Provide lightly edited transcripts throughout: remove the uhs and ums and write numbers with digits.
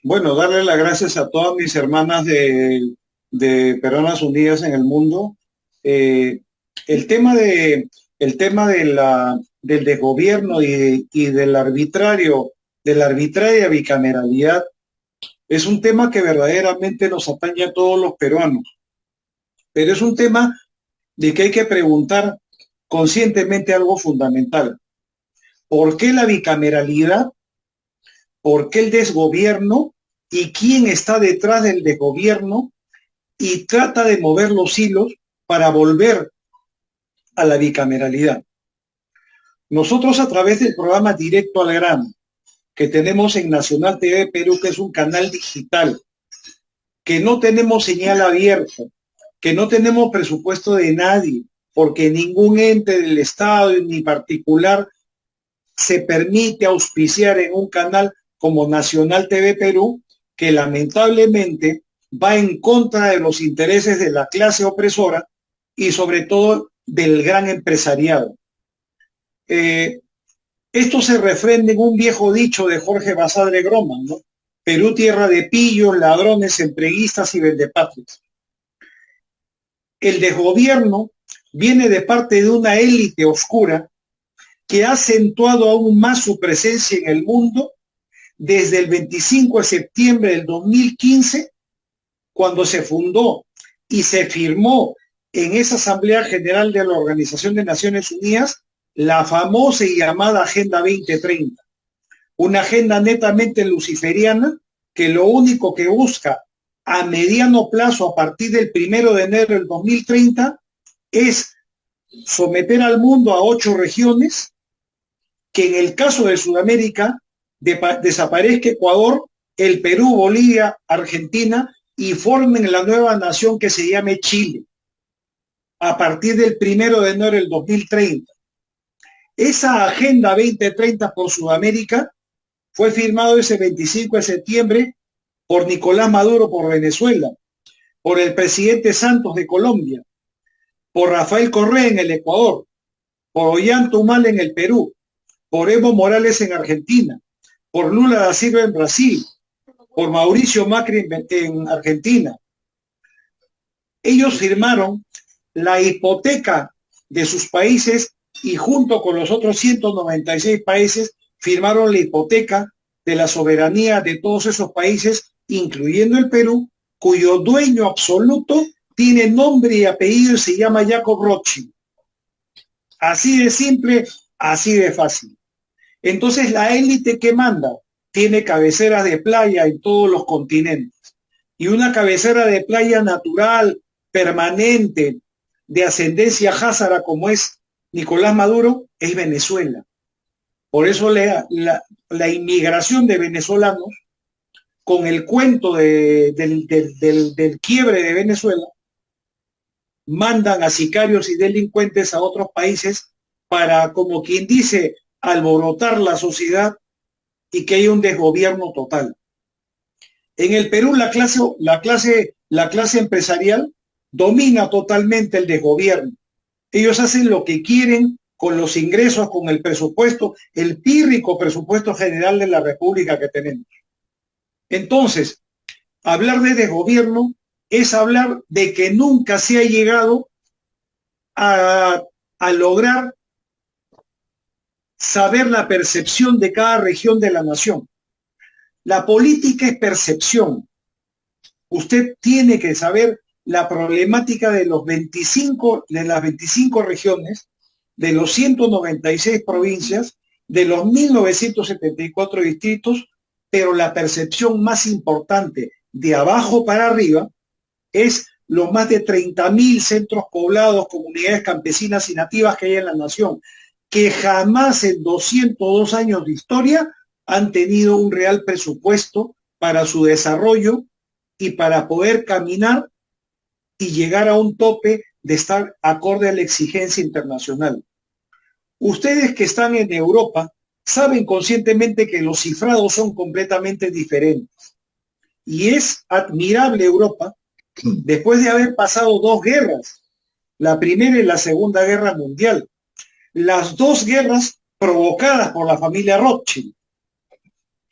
Bueno, darle las gracias a todas mis hermanas de Peruanas Unidas en el mundo. Eh, el tema del desgobierno y de la arbitraria bicameralidad, es un tema que verdaderamente nos atañe a todos los peruanos. Pero es un tema de que hay que preguntar conscientemente algo fundamental. ¿Por qué la bicameralidad? ¿Por qué el desgobierno? ¿Y quién está detrás del desgobierno? Y trata de mover los hilos para volver a la bicameralidad. Nosotros, a través del programa Directo al Grano que tenemos en Nacional TV Perú, que es un canal digital, que no tenemos señal abierta, que no tenemos presupuesto de nadie, porque ningún ente del Estado ni particular se permite auspiciar en un canal como Nacional TV Perú, que lamentablemente va en contra de los intereses de la clase opresora y sobre todo del gran empresariado. Eh, Esto se refrenda en un viejo dicho de Jorge Basadre Groman, ¿no? Perú, tierra de pillos, ladrones, entreguistas y vendepatrias. El desgobierno viene de parte de una élite oscura que ha acentuado aún más su presencia en el mundo desde el 25 de septiembre del 2015, cuando se fundó y se firmó en esa Asamblea General de la Organización de Naciones Unidas la famosa y llamada Agenda 2030, una agenda netamente luciferiana que lo único que busca a mediano plazo, a partir del 1 de enero del 2030, es someter al mundo a 8 regiones, que en el caso de Sudamérica desaparezca Ecuador, el Perú, Bolivia, Argentina y formen la nueva nación que se llame Chile a partir del 1 de enero del 2030. Esa Agenda 2030 por Sudamérica fue firmado ese 25 de septiembre por Nicolás Maduro por Venezuela, por el presidente Santos de Colombia, por Rafael Correa en el Ecuador, por Ollanta Humala en el Perú, por Evo Morales en Argentina, por Lula da Silva en Brasil, por Mauricio Macri en Argentina. Ellos firmaron la hipoteca de sus países y junto con los otros 196 países firmaron la hipoteca de la soberanía de todos esos países, incluyendo el Perú, cuyo dueño absoluto tiene nombre y apellido y se llama Jacob Rothschild. Así de simple, así de fácil. Entonces la élite que manda tiene cabeceras de playa en todos los continentes y una cabecera de playa natural, permanente, de ascendencia házara como es Nicolás Maduro, es Venezuela. Por eso la inmigración de venezolanos, con el cuento del quiebre de Venezuela, mandan a sicarios y delincuentes a otros países para, como quien dice, alborotar la sociedad y que haya un desgobierno total. En el Perú la clase empresarial domina totalmente el desgobierno. Ellos hacen lo que quieren con los ingresos, con el presupuesto, el pírrico presupuesto general de la República que tenemos. Entonces, hablar de desgobierno es hablar de que nunca se ha llegado a lograr saber la percepción de cada región de la nación. La política es percepción. Usted tiene que saber la problemática de las 25 regiones, de los 196 provincias, de los 1974 distritos, pero la percepción más importante de abajo para arriba es los más de 30.000 centros poblados, comunidades campesinas y nativas que hay en la nación, que jamás en 202 años de historia han tenido un real presupuesto para su desarrollo y para poder caminar y llegar a un tope de estar acorde a la exigencia internacional. Ustedes que están en Europa saben conscientemente que los cifrados son completamente diferentes. Y es admirable Europa, después de haber pasado 2 guerras, la Primera y la Segunda Guerra Mundial, las 2 guerras provocadas por la familia Rothschild.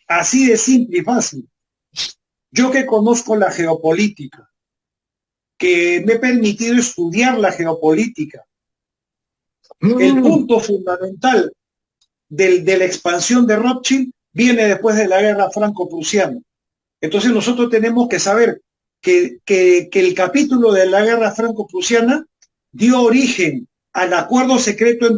Así de simple y fácil. Yo que conozco la geopolítica, que me he permitido estudiar la geopolítica, el punto fundamental de la expansión de Rothschild viene después de la guerra franco-prusiana. Entonces nosotros tenemos que saber que el capítulo de la guerra franco-prusiana dio origen al acuerdo secreto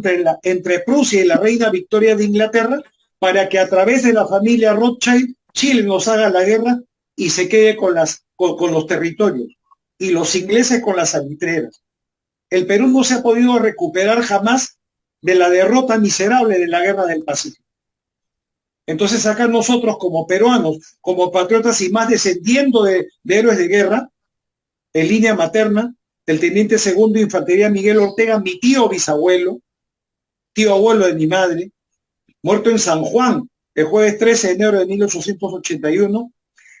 entre Prusia y la reina Victoria de Inglaterra para que a través de la familia Rothschild Chile nos haga la guerra y se quede con los territorios y los ingleses con las arbitreras. El Perú no se ha podido recuperar jamás de la derrota miserable de la guerra del Pacífico. Entonces acá nosotros como peruanos, como patriotas y más descendiendo de héroes de guerra, en línea materna, del teniente segundo de infantería Miguel Ortega, mi tío bisabuelo, tío abuelo de mi madre, muerto en San Juan el jueves 13 de enero de 1881,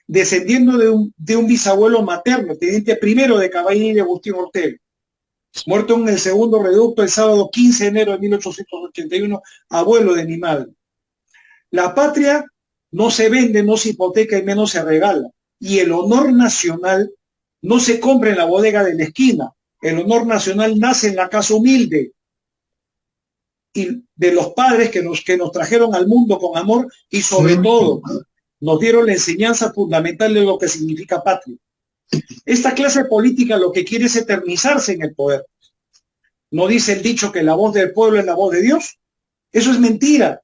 descendiendo de un bisabuelo materno, teniente primero de caballería Agustín Ortega, muerto en el segundo reducto el sábado 15 de enero de 1881, abuelo de mi madre. La patria no se vende, no se hipoteca y menos se regala. Y el honor nacional no se compra en la bodega de la esquina. El honor nacional nace en la casa humilde y de los padres que nos trajeron al mundo con amor y sobre todo nos dieron la enseñanza fundamental de lo que significa patria. Esta clase política lo que quiere es eternizarse en el poder. ¿No dice el dicho que la voz del pueblo es la voz de Dios? Eso es mentira.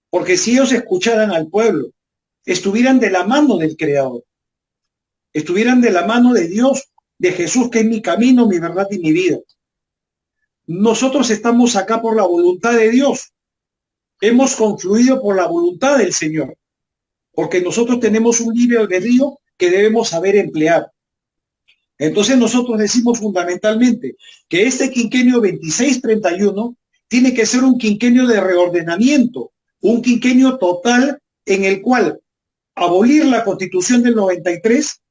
Porque si ellos escucharan al pueblo, estuvieran de la mano del Creador, estuvieran de la mano de Dios, de Jesús, que es mi camino, mi verdad y mi vida. Nosotros estamos acá por la voluntad de Dios. Hemos confluido por la voluntad del Señor, porque nosotros tenemos un libre albedrío que debemos saber emplear. Entonces nosotros decimos fundamentalmente que este quinquenio 26-31 tiene que ser un quinquenio de reordenamiento, un quinquenio total en el cual abolir la Constitución del 93,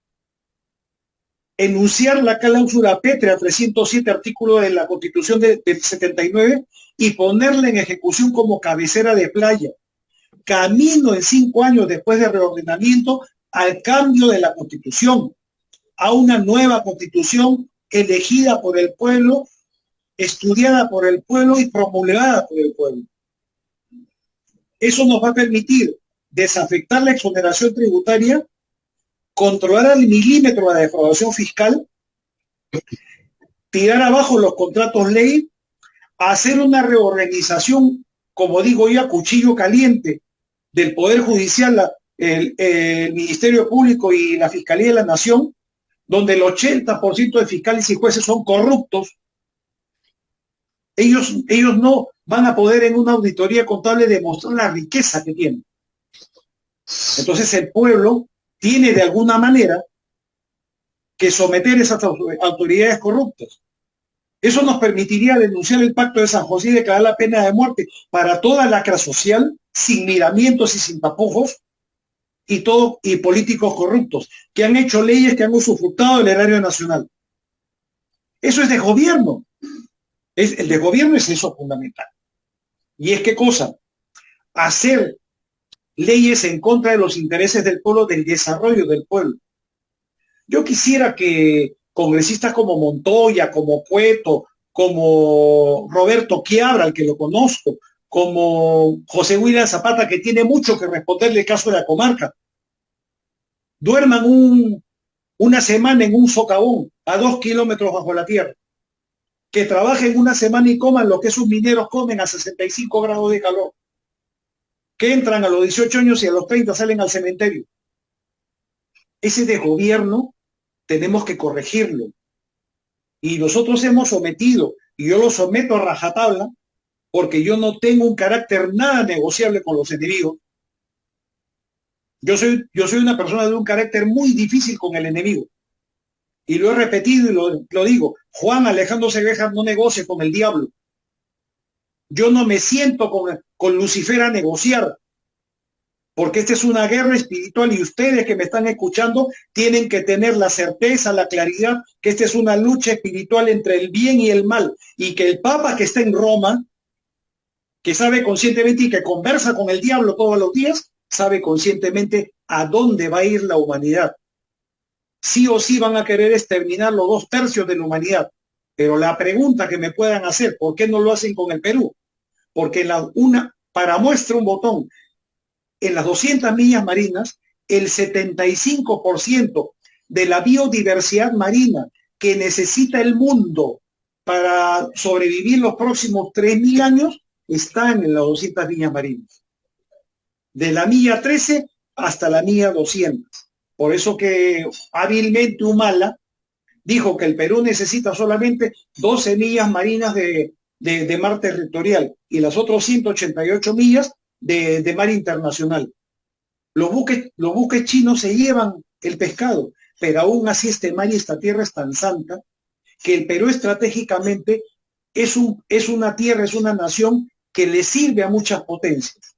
enunciar la cláusula pétrea 307 artículo de la Constitución del 79 y ponerla en ejecución como cabecera de playa. Camino en 5 años después de reordenamiento al cambio de la Constitución, a una nueva Constitución elegida por el pueblo, estudiada por el pueblo y promulgada por el pueblo. Eso nos va a permitir desafectar la exoneración tributaria, controlar al milímetro la defraudación fiscal, tirar abajo los contratos ley, hacer una reorganización, como digo yo, a cuchillo caliente del Poder Judicial, el Ministerio Público y la Fiscalía de la Nación, donde el 80% de fiscales y jueces son corruptos. Ellos no van a poder en una auditoría contable demostrar la riqueza que tienen. Entonces el pueblo tiene de alguna manera que someter esas autoridades corruptas. Eso nos permitiría denunciar el Pacto de San José y declarar la pena de muerte para toda lacra social, sin miramientos y sin tapujos, y políticos corruptos, que han hecho leyes que han usufructado el erario nacional. Eso es de gobierno. El de gobierno es eso fundamental. ¿Y es qué cosa? Hacer leyes en contra de los intereses del pueblo, del desarrollo del pueblo. Yo quisiera que congresistas como Montoya, como Cueto, como Roberto Quiabra, al que lo conozco, como José William Zapata, que tiene mucho que responderle el caso de la comarca, duerman una semana en un socavón a 2 kilómetros bajo la tierra, que trabajen una semana y coman lo que esos mineros comen a 65 grados de calor, que entran a los 18 años y a los 30 salen al cementerio. Ese desgobierno tenemos que corregirlo. Y nosotros hemos sometido, y yo lo someto a rajatabla, porque yo no tengo un carácter nada negociable con los enemigos. Yo soy una persona de un carácter muy difícil con el enemigo. Y lo he repetido y lo digo. Juan Alejandro Cebejas no negocia con el diablo. Yo no me siento con Lucifer a negociar, porque esta es una guerra espiritual y ustedes que me están escuchando tienen que tener la certeza, la claridad que esta es una lucha espiritual entre el bien y el mal, y que el Papa que está en Roma, que sabe conscientemente y que conversa con el diablo todos los días, sabe conscientemente a dónde va a ir la humanidad. sí o sí van a querer exterminar los 2/3 de la humanidad. Pero la pregunta que me puedan hacer, ¿por qué no lo hacen con el Perú? Porque para muestra un botón, en las 200 millas marinas, el 75% de la biodiversidad marina que necesita el mundo para sobrevivir los próximos 3.000 años están en las 200 millas marinas. De la milla 13 hasta la milla 200. Por eso que hábilmente Humala dijo que el Perú necesita solamente 12 millas marinas de mar territorial y las otras 188 millas de mar internacional. Los buques chinos se llevan el pescado, pero aún así este mar y esta tierra es tan santa que el Perú estratégicamente es una tierra, es una nación que le sirve a muchas potencias,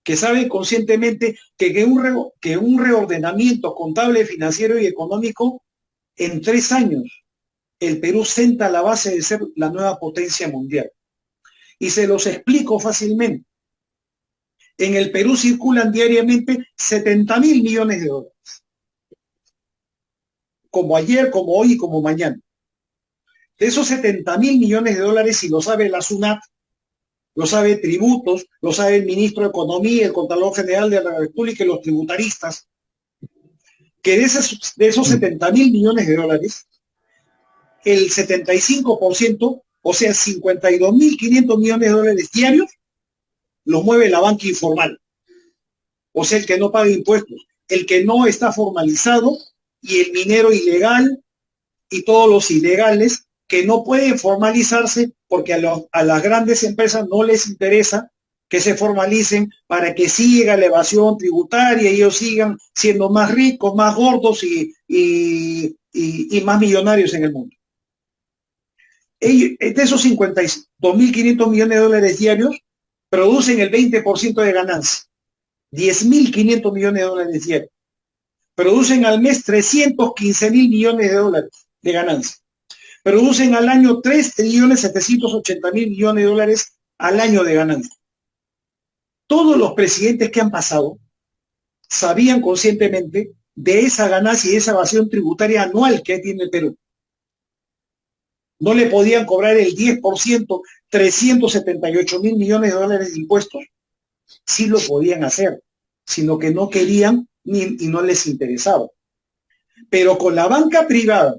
que sabe conscientemente que un reordenamiento contable, financiero y económico en 3 años el Perú senta la base de ser la nueva potencia mundial. Y se los explico fácilmente. En el Perú circulan diariamente 70.000 millones de dólares. Como ayer, como hoy y como mañana. De esos 70.000 millones de dólares, si lo sabe la SUNAT, lo sabe Tributos, lo sabe el ministro de Economía, el Contralor General de la República y los tributaristas, que de esos 70.000 millones de dólares, el 75%, o sea, 52.500 millones de dólares diarios, los mueve la banca informal. O sea, el que no paga impuestos, el que no está formalizado y el minero ilegal y todos los ilegales que no pueden formalizarse porque a las grandes empresas no les interesa que se formalicen para que siga la evasión tributaria y ellos sigan siendo más ricos, más gordos y más millonarios en el mundo. De esos 52.500 millones de dólares diarios, producen el 20% de ganancia, 10.500 millones de dólares diarios. Producen al mes 315.000 millones de dólares de ganancia. Producen al año 3.780.000 millones de dólares al año de ganancia. Todos los presidentes que han pasado sabían conscientemente de esa ganancia y esa evasión tributaria anual que tiene el Perú. No le podían cobrar el 10%, 378.000 millones de dólares de impuestos. Sí lo podían hacer, sino que no querían y no les interesaba. Pero con la banca privada,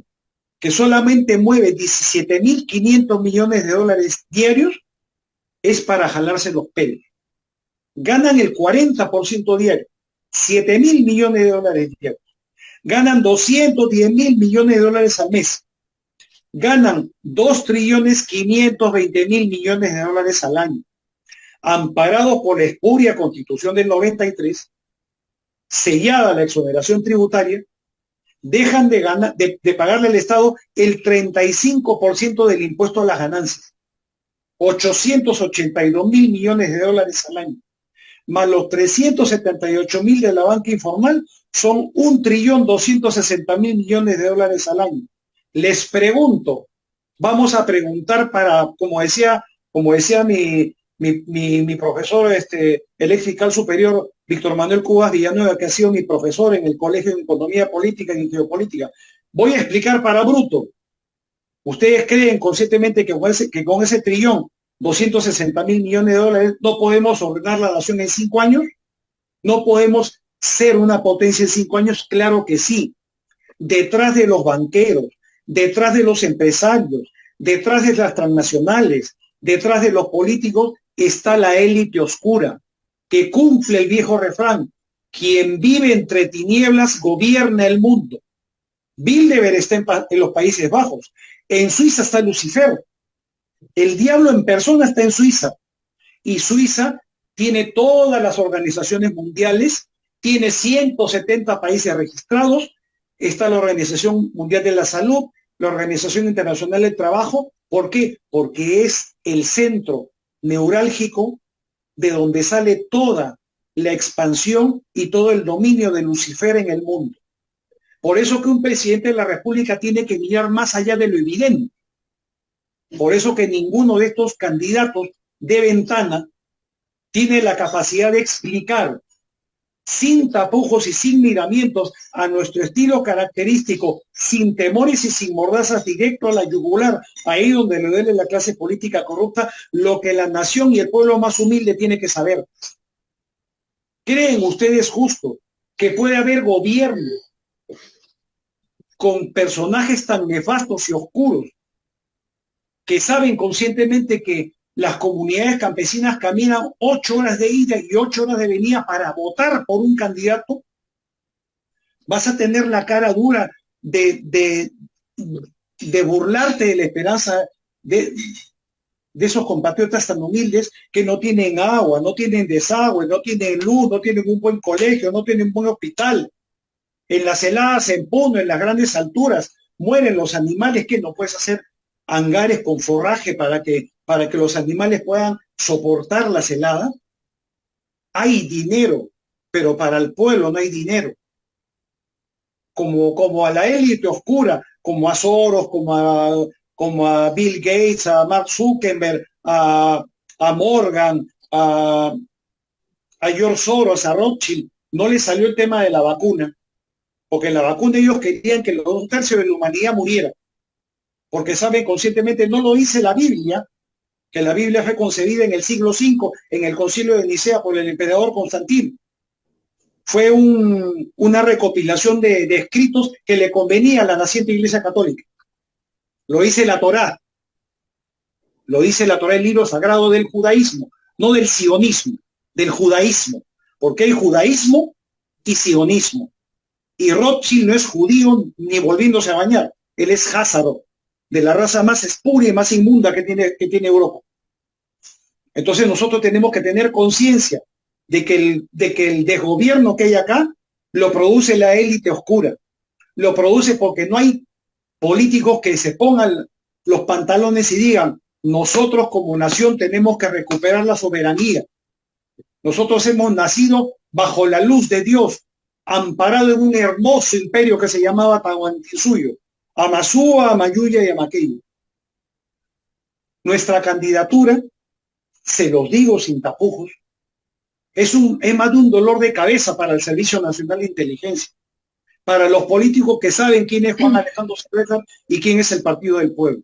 que solamente mueve 17.500 millones de dólares diarios, es para jalarse los pelos. Ganan el 40% diario, 7.000 millones de dólares diarios. Ganan 210.000 millones de dólares al mes. Ganan 2.520.000 millones de dólares al año. Amparados por la espuria Constitución del 93, sellada la exoneración tributaria, dejan de pagarle al Estado el 35% del impuesto a las ganancias, 882.000 millones de dólares al año, más los 378.000 de la banca informal, son 1.260.000 millones de dólares al año. Les pregunto, vamos a preguntar para, como decía mi profesor, el ex fiscal superior Víctor Manuel Cubas Villanueva, que ha sido mi profesor en el Colegio de Economía Política y Geopolítica. Voy a explicar para bruto. ¿Ustedes creen conscientemente que con ese trillón, 260.000 millones de dólares, no podemos ordenar la nación en 5 años? ¿No podemos ser una potencia en 5 años? Claro que sí. Detrás de los banqueros, detrás de los empresarios, detrás de las transnacionales, detrás de los políticos, está la élite oscura, que cumple el viejo refrán: quien vive entre tinieblas gobierna el mundo. Bilderberg está en los Países Bajos. En Suiza está Lucifer. El diablo en persona está en Suiza. Y Suiza tiene todas las organizaciones mundiales, tiene 170 países registrados, está la Organización Mundial de la Salud, la Organización Internacional del Trabajo. ¿Por qué? Porque es el centro neurálgico de donde sale toda la expansión y todo el dominio de Lucifer en el mundo. Por eso que un presidente de la República tiene que mirar más allá de lo evidente. Por eso que ninguno de estos candidatos de ventana tiene la capacidad de explicar sin tapujos y sin miramientos, a nuestro estilo característico, sin temores y sin mordazas, directo a la yugular, ahí donde le duele la clase política corrupta, lo que la nación y el pueblo más humilde tiene que saber. ¿Creen ustedes justo que puede haber gobierno con personajes tan nefastos y oscuros que saben conscientemente que las comunidades campesinas caminan 8 horas de ida y 8 horas de venida para votar por un candidato? Vas a tener la cara dura de burlarte de la esperanza de esos compatriotas tan humildes que no tienen agua, no tienen desagüe, no tienen luz, no tienen un buen colegio, no tienen un buen hospital. En las heladas, en Puno, en las grandes alturas, mueren los animales. Que no puedes hacer hangares con forraje para que los animales puedan soportar las heladas. Hay dinero, pero para el pueblo no hay dinero. Como a la élite oscura, como a Soros, como a Bill Gates, a Mark Zuckerberg, a Morgan, a George Soros, a Rothschild, no les salió el tema de la vacuna, porque en la vacuna ellos querían que los 2/3 de la humanidad muriera, porque saben conscientemente, no lo dice la Biblia, que la Biblia fue concebida en el siglo V, en el concilio de Nicea por el emperador Constantino. Fue una recopilación de escritos que le convenía a la naciente Iglesia Católica. Lo dice la Torá, el libro sagrado del judaísmo, no del sionismo, del judaísmo, porque hay judaísmo y sionismo. Y Rothschild no es judío ni volviéndose a bañar, él es házaro, de la raza más espuria y más inmunda que tiene Europa. Entonces nosotros tenemos que tener conciencia de que el desgobierno que hay acá lo produce la élite oscura, lo produce porque no hay políticos que se pongan los pantalones y digan: nosotros como nación tenemos que recuperar la soberanía. Nosotros hemos nacido bajo la luz de Dios, amparado en un hermoso imperio que se llamaba Tahuantinsuyo, Amasúa, Amayuya y Amaqueyo. Nuestra candidatura, se los digo sin tapujos, es más de un dolor de cabeza para el Servicio Nacional de Inteligencia, para los políticos que saben quién es Juan Alejandro Salazar y quién es el Partido del Pueblo.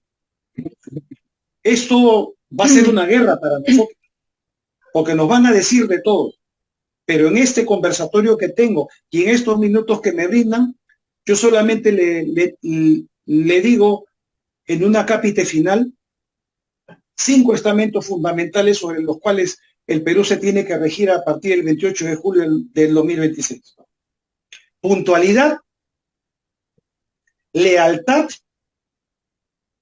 Esto va a ser una guerra para nosotros, porque nos van a decir de todo. Pero en este conversatorio que tengo y en estos minutos que me brindan, yo solamente le digo en una cápite final 5 estamentos fundamentales sobre los cuales el Perú se tiene que regir a partir del 28 de julio del 2026. Puntualidad, lealtad,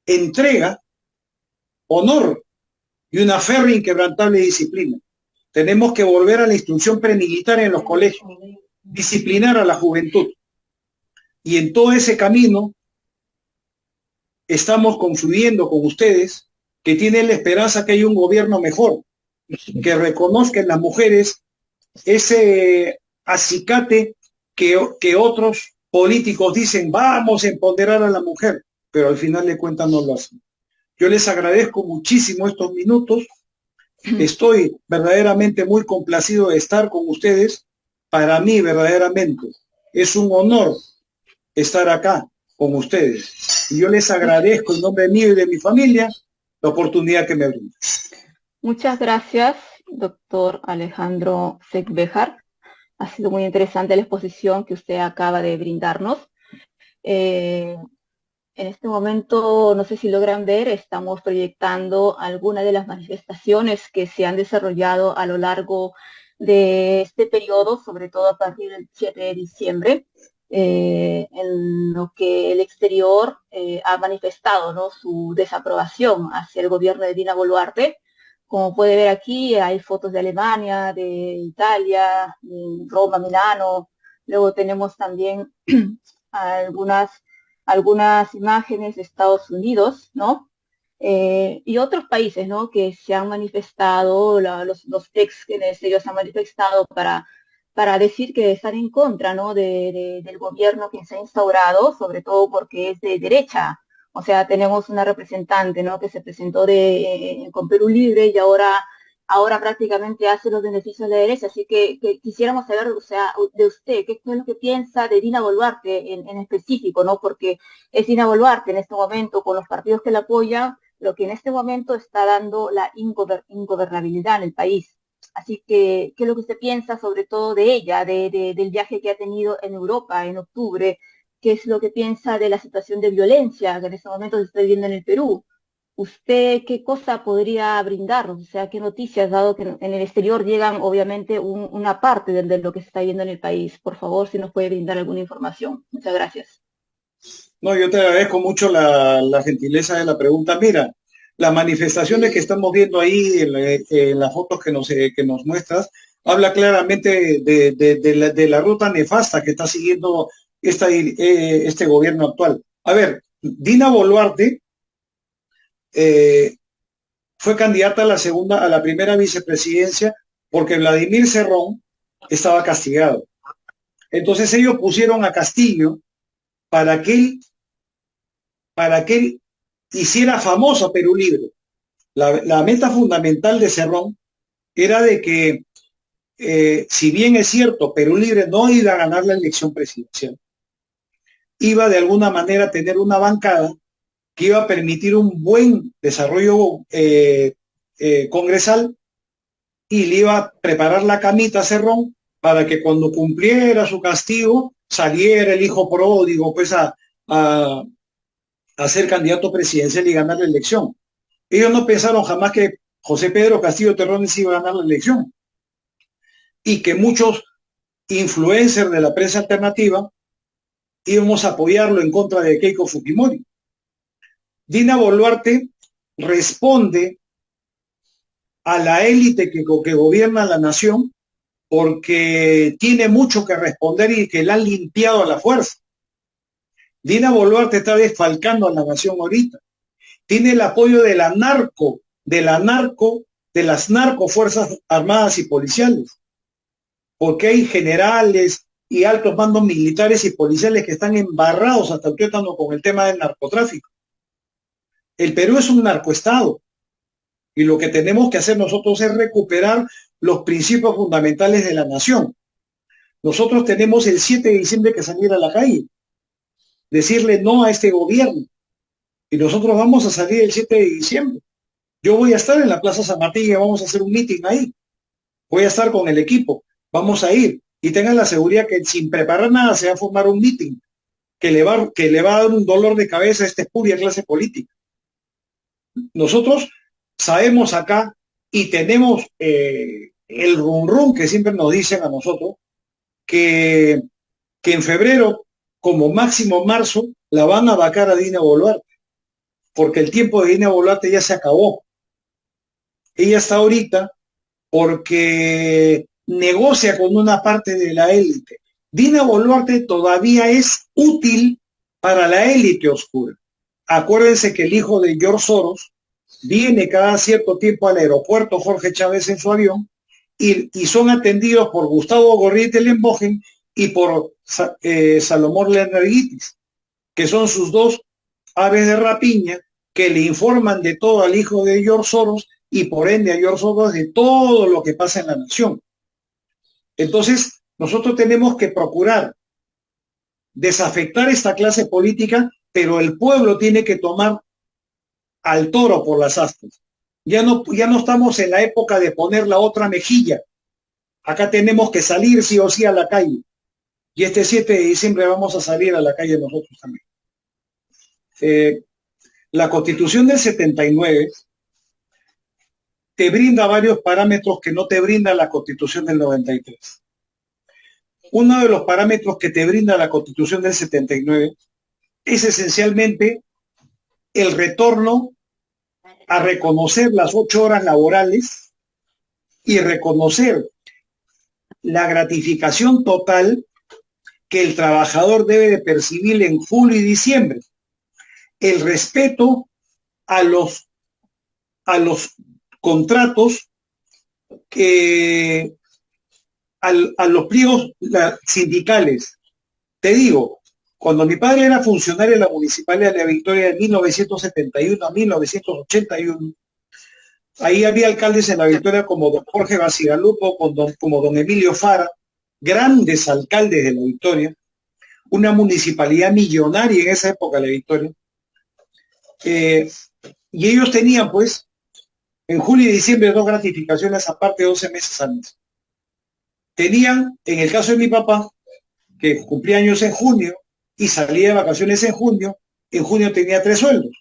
entrega, honor y una férrea inquebrantable disciplina. Tenemos que volver a la instrucción premilitar en los colegios, disciplinar a la juventud. Y en todo ese camino estamos confluyendo con ustedes, que tienen la esperanza que haya un gobierno mejor, que reconozca en las mujeres ese acicate que otros políticos dicen: vamos a empoderar a la mujer, pero al final de cuentas no lo hacen. Yo les agradezco muchísimo estos minutos. Estoy verdaderamente muy complacido de estar con ustedes. Para mí verdaderamente es un honor estar acá con ustedes. Y yo les agradezco en nombre mío y de mi familia la oportunidad que me brindan. Muchas gracias, doctor Alejandro Segbehar. Ha sido muy interesante la exposición que usted acaba de brindarnos. En este momento, no sé si logran ver, estamos proyectando algunas de las manifestaciones que se han desarrollado a lo largo de este periodo, sobre todo a partir del 7 de diciembre, en lo que el exterior ha manifestado, ¿no?, su desaprobación hacia el gobierno de Dina Boluarte. Como puede ver aquí, hay fotos de Alemania, de Italia, de Roma, Milano. Luego tenemos también algunas imágenes de Estados Unidos, ¿no? Y otros países, ¿no?, que se han manifestado, los ex quienes ellos han manifestado para decir que están en contra, ¿no?, del gobierno que se ha instaurado, sobre todo porque es de derecha. O sea, tenemos una representante, ¿no?, que se presentó con Perú Libre y ahora ahora prácticamente hace los beneficios de la derecha. Así que quisiéramos saber, o sea, de usted, qué es lo que piensa de Dina Boluarte en específico, ¿no? Porque es Dina Boluarte en este momento, con los partidos que la apoyan, lo que en este momento está dando la ingobernabilidad en el país. Así que, ¿qué es lo que usted piensa sobre todo de ella, del viaje que ha tenido en Europa en octubre? ¿Qué es lo que piensa de la situación de violencia que en este momento se está viviendo en el Perú? ¿Usted qué cosa podría brindarnos? O sea, ¿qué noticias, dado que en el exterior llegan obviamente una parte de lo que se está viendo en el país? Por favor, si nos puede brindar alguna información. Muchas gracias. No, yo te agradezco mucho la gentileza de la pregunta. Mira, las manifestaciones que estamos viendo ahí en las fotos que nos muestras, habla claramente de la ruta nefasta que está siguiendo este gobierno actual. A ver, Dina Boluarte eh, fue candidata a la primera vicepresidencia porque Vladimir Cerrón estaba castigado. Entonces ellos pusieron a Castillo para que él, para que él hiciera famoso a Perú Libre. La meta fundamental de Cerrón era de que, si bien es cierto, Perú Libre no iba a ganar la elección presidencial, iba de alguna manera a tener una bancada que iba a permitir un buen desarrollo congresal y le iba a preparar la camita a Cerrón para que cuando cumpliera su castigo saliera el hijo pródigo pues a ser candidato presidencial y ganar la elección. Ellos no pensaron jamás que José Pedro Castillo Terrones iba a ganar la elección y que muchos influencers de la prensa alternativa íbamos a apoyarlo en contra de Keiko Fujimori. Dina Boluarte responde a la élite que gobierna la nación porque tiene mucho que responder y que la han limpiado a la fuerza. Dina Boluarte está desfalcando a la nación ahorita. Tiene el apoyo de las narcofuerzas armadas y policiales, porque hay generales y altos mandos militares y policiales que están embarrados hasta el tuétano con el tema del narcotráfico. El Perú es un narcoestado y lo que tenemos que hacer nosotros es recuperar los principios fundamentales de la nación. Nosotros tenemos el 7 de diciembre que salir a la calle, decirle no a este gobierno. Y nosotros vamos a salir el 7 de diciembre. Yo voy a estar en la Plaza San Martín y vamos a hacer un meeting ahí. Voy a estar con el equipo. Vamos a ir. Y tengan la seguridad que sin preparar nada se va a formar un meeting que le va a dar un dolor de cabeza a esta espuria clase política. Nosotros sabemos acá y tenemos el rum rum que siempre nos dicen a nosotros que, que en febrero, como máximo marzo, la van a vacar a Dina Boluarte, porque el tiempo de Dina Boluarte ya se acabó. Ella está ahorita porque negocia con una parte de la élite. Dina Boluarte todavía es útil para la élite oscura. Acuérdense que el hijo de George Soros viene cada cierto tiempo al aeropuerto Jorge Chávez en su avión y son atendidos por Gustavo Gorriti Lembogen y por Salomón Lernerguitis, que son sus dos aves de rapiña que le informan de todo al hijo de George Soros y por ende a George Soros de todo lo que pasa en la nación. Entonces, nosotros tenemos que procurar desafectar esta clase política, pero el pueblo tiene que tomar al toro por las astas. Ya no estamos en la época de poner la otra mejilla. Acá tenemos que salir sí o sí a la calle. Y este 7 de diciembre vamos a salir a la calle nosotros también. La Constitución del 79 te brinda varios parámetros que no te brinda la Constitución del 93. Uno de los parámetros que te brinda la Constitución del 79 es esencialmente el retorno a reconocer las 8 horas laborales y reconocer la gratificación total que el trabajador debe de percibir en julio y diciembre. El respeto a los contratos que a los pliegos sindicales. Te digo, cuando mi padre era funcionario de la Municipalidad de La Victoria de 1971 a 1981, Ahí había alcaldes en La Victoria como don Jorge Bacigalupo, como don Emilio Fara, grandes alcaldes de La Victoria, una municipalidad millonaria en esa época de La Victoria. Y ellos tenían, pues, en julio y diciembre dos gratificaciones aparte de 12 meses al mes. Tenían, en el caso de mi papá, que cumplía años en junio y salía de vacaciones en junio tenía 3 sueldos.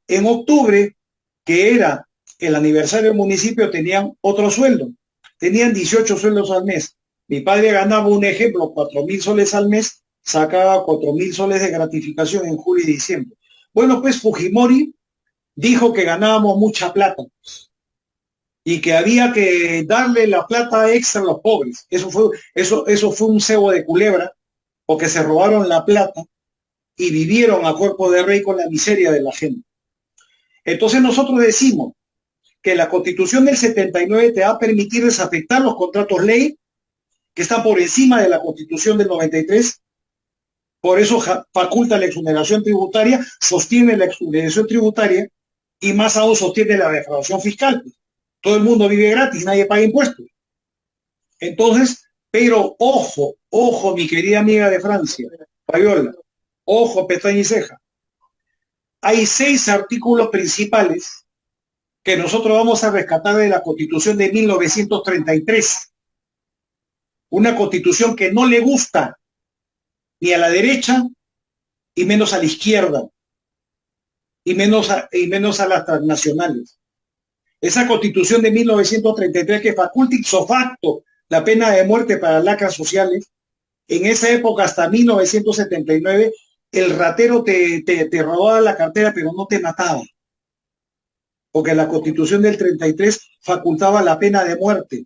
En octubre, que era el aniversario del municipio, tenían otro sueldo. Tenían 18 sueldos al mes. Mi padre ganaba, un ejemplo, 4.000 soles al mes, sacaba 4.000 soles de gratificación en julio y diciembre. Bueno, pues Fujimori dijo que ganábamos mucha plata y que había que darle la plata extra a los pobres. Eso fue un cebo de culebra, porque se robaron la plata y vivieron a cuerpo de rey con la miseria de la gente. Entonces nosotros decimos que la Constitución del 79 te va a permitir desafectar los contratos ley, que están por encima de la Constitución del 93, por eso faculta la exoneración tributaria, sostiene la exoneración tributaria y más aún sostiene la defraudación fiscal. Todo el mundo vive gratis, nadie paga impuestos. Entonces, pero ojo, ojo, mi querida amiga de Francia, Fabiola, ojo, pestaña y ceja. Hay 6 artículos principales que nosotros vamos a rescatar de la Constitución de 1933. Una Constitución que no le gusta ni a la derecha y menos a la izquierda y menos a las transnacionales. Esa Constitución de 1933 que faculta ipso facto la pena de muerte para lacras sociales, en esa época hasta 1979, el ratero te robaba la cartera pero no te mataba, porque la Constitución del 33 facultaba la pena de muerte.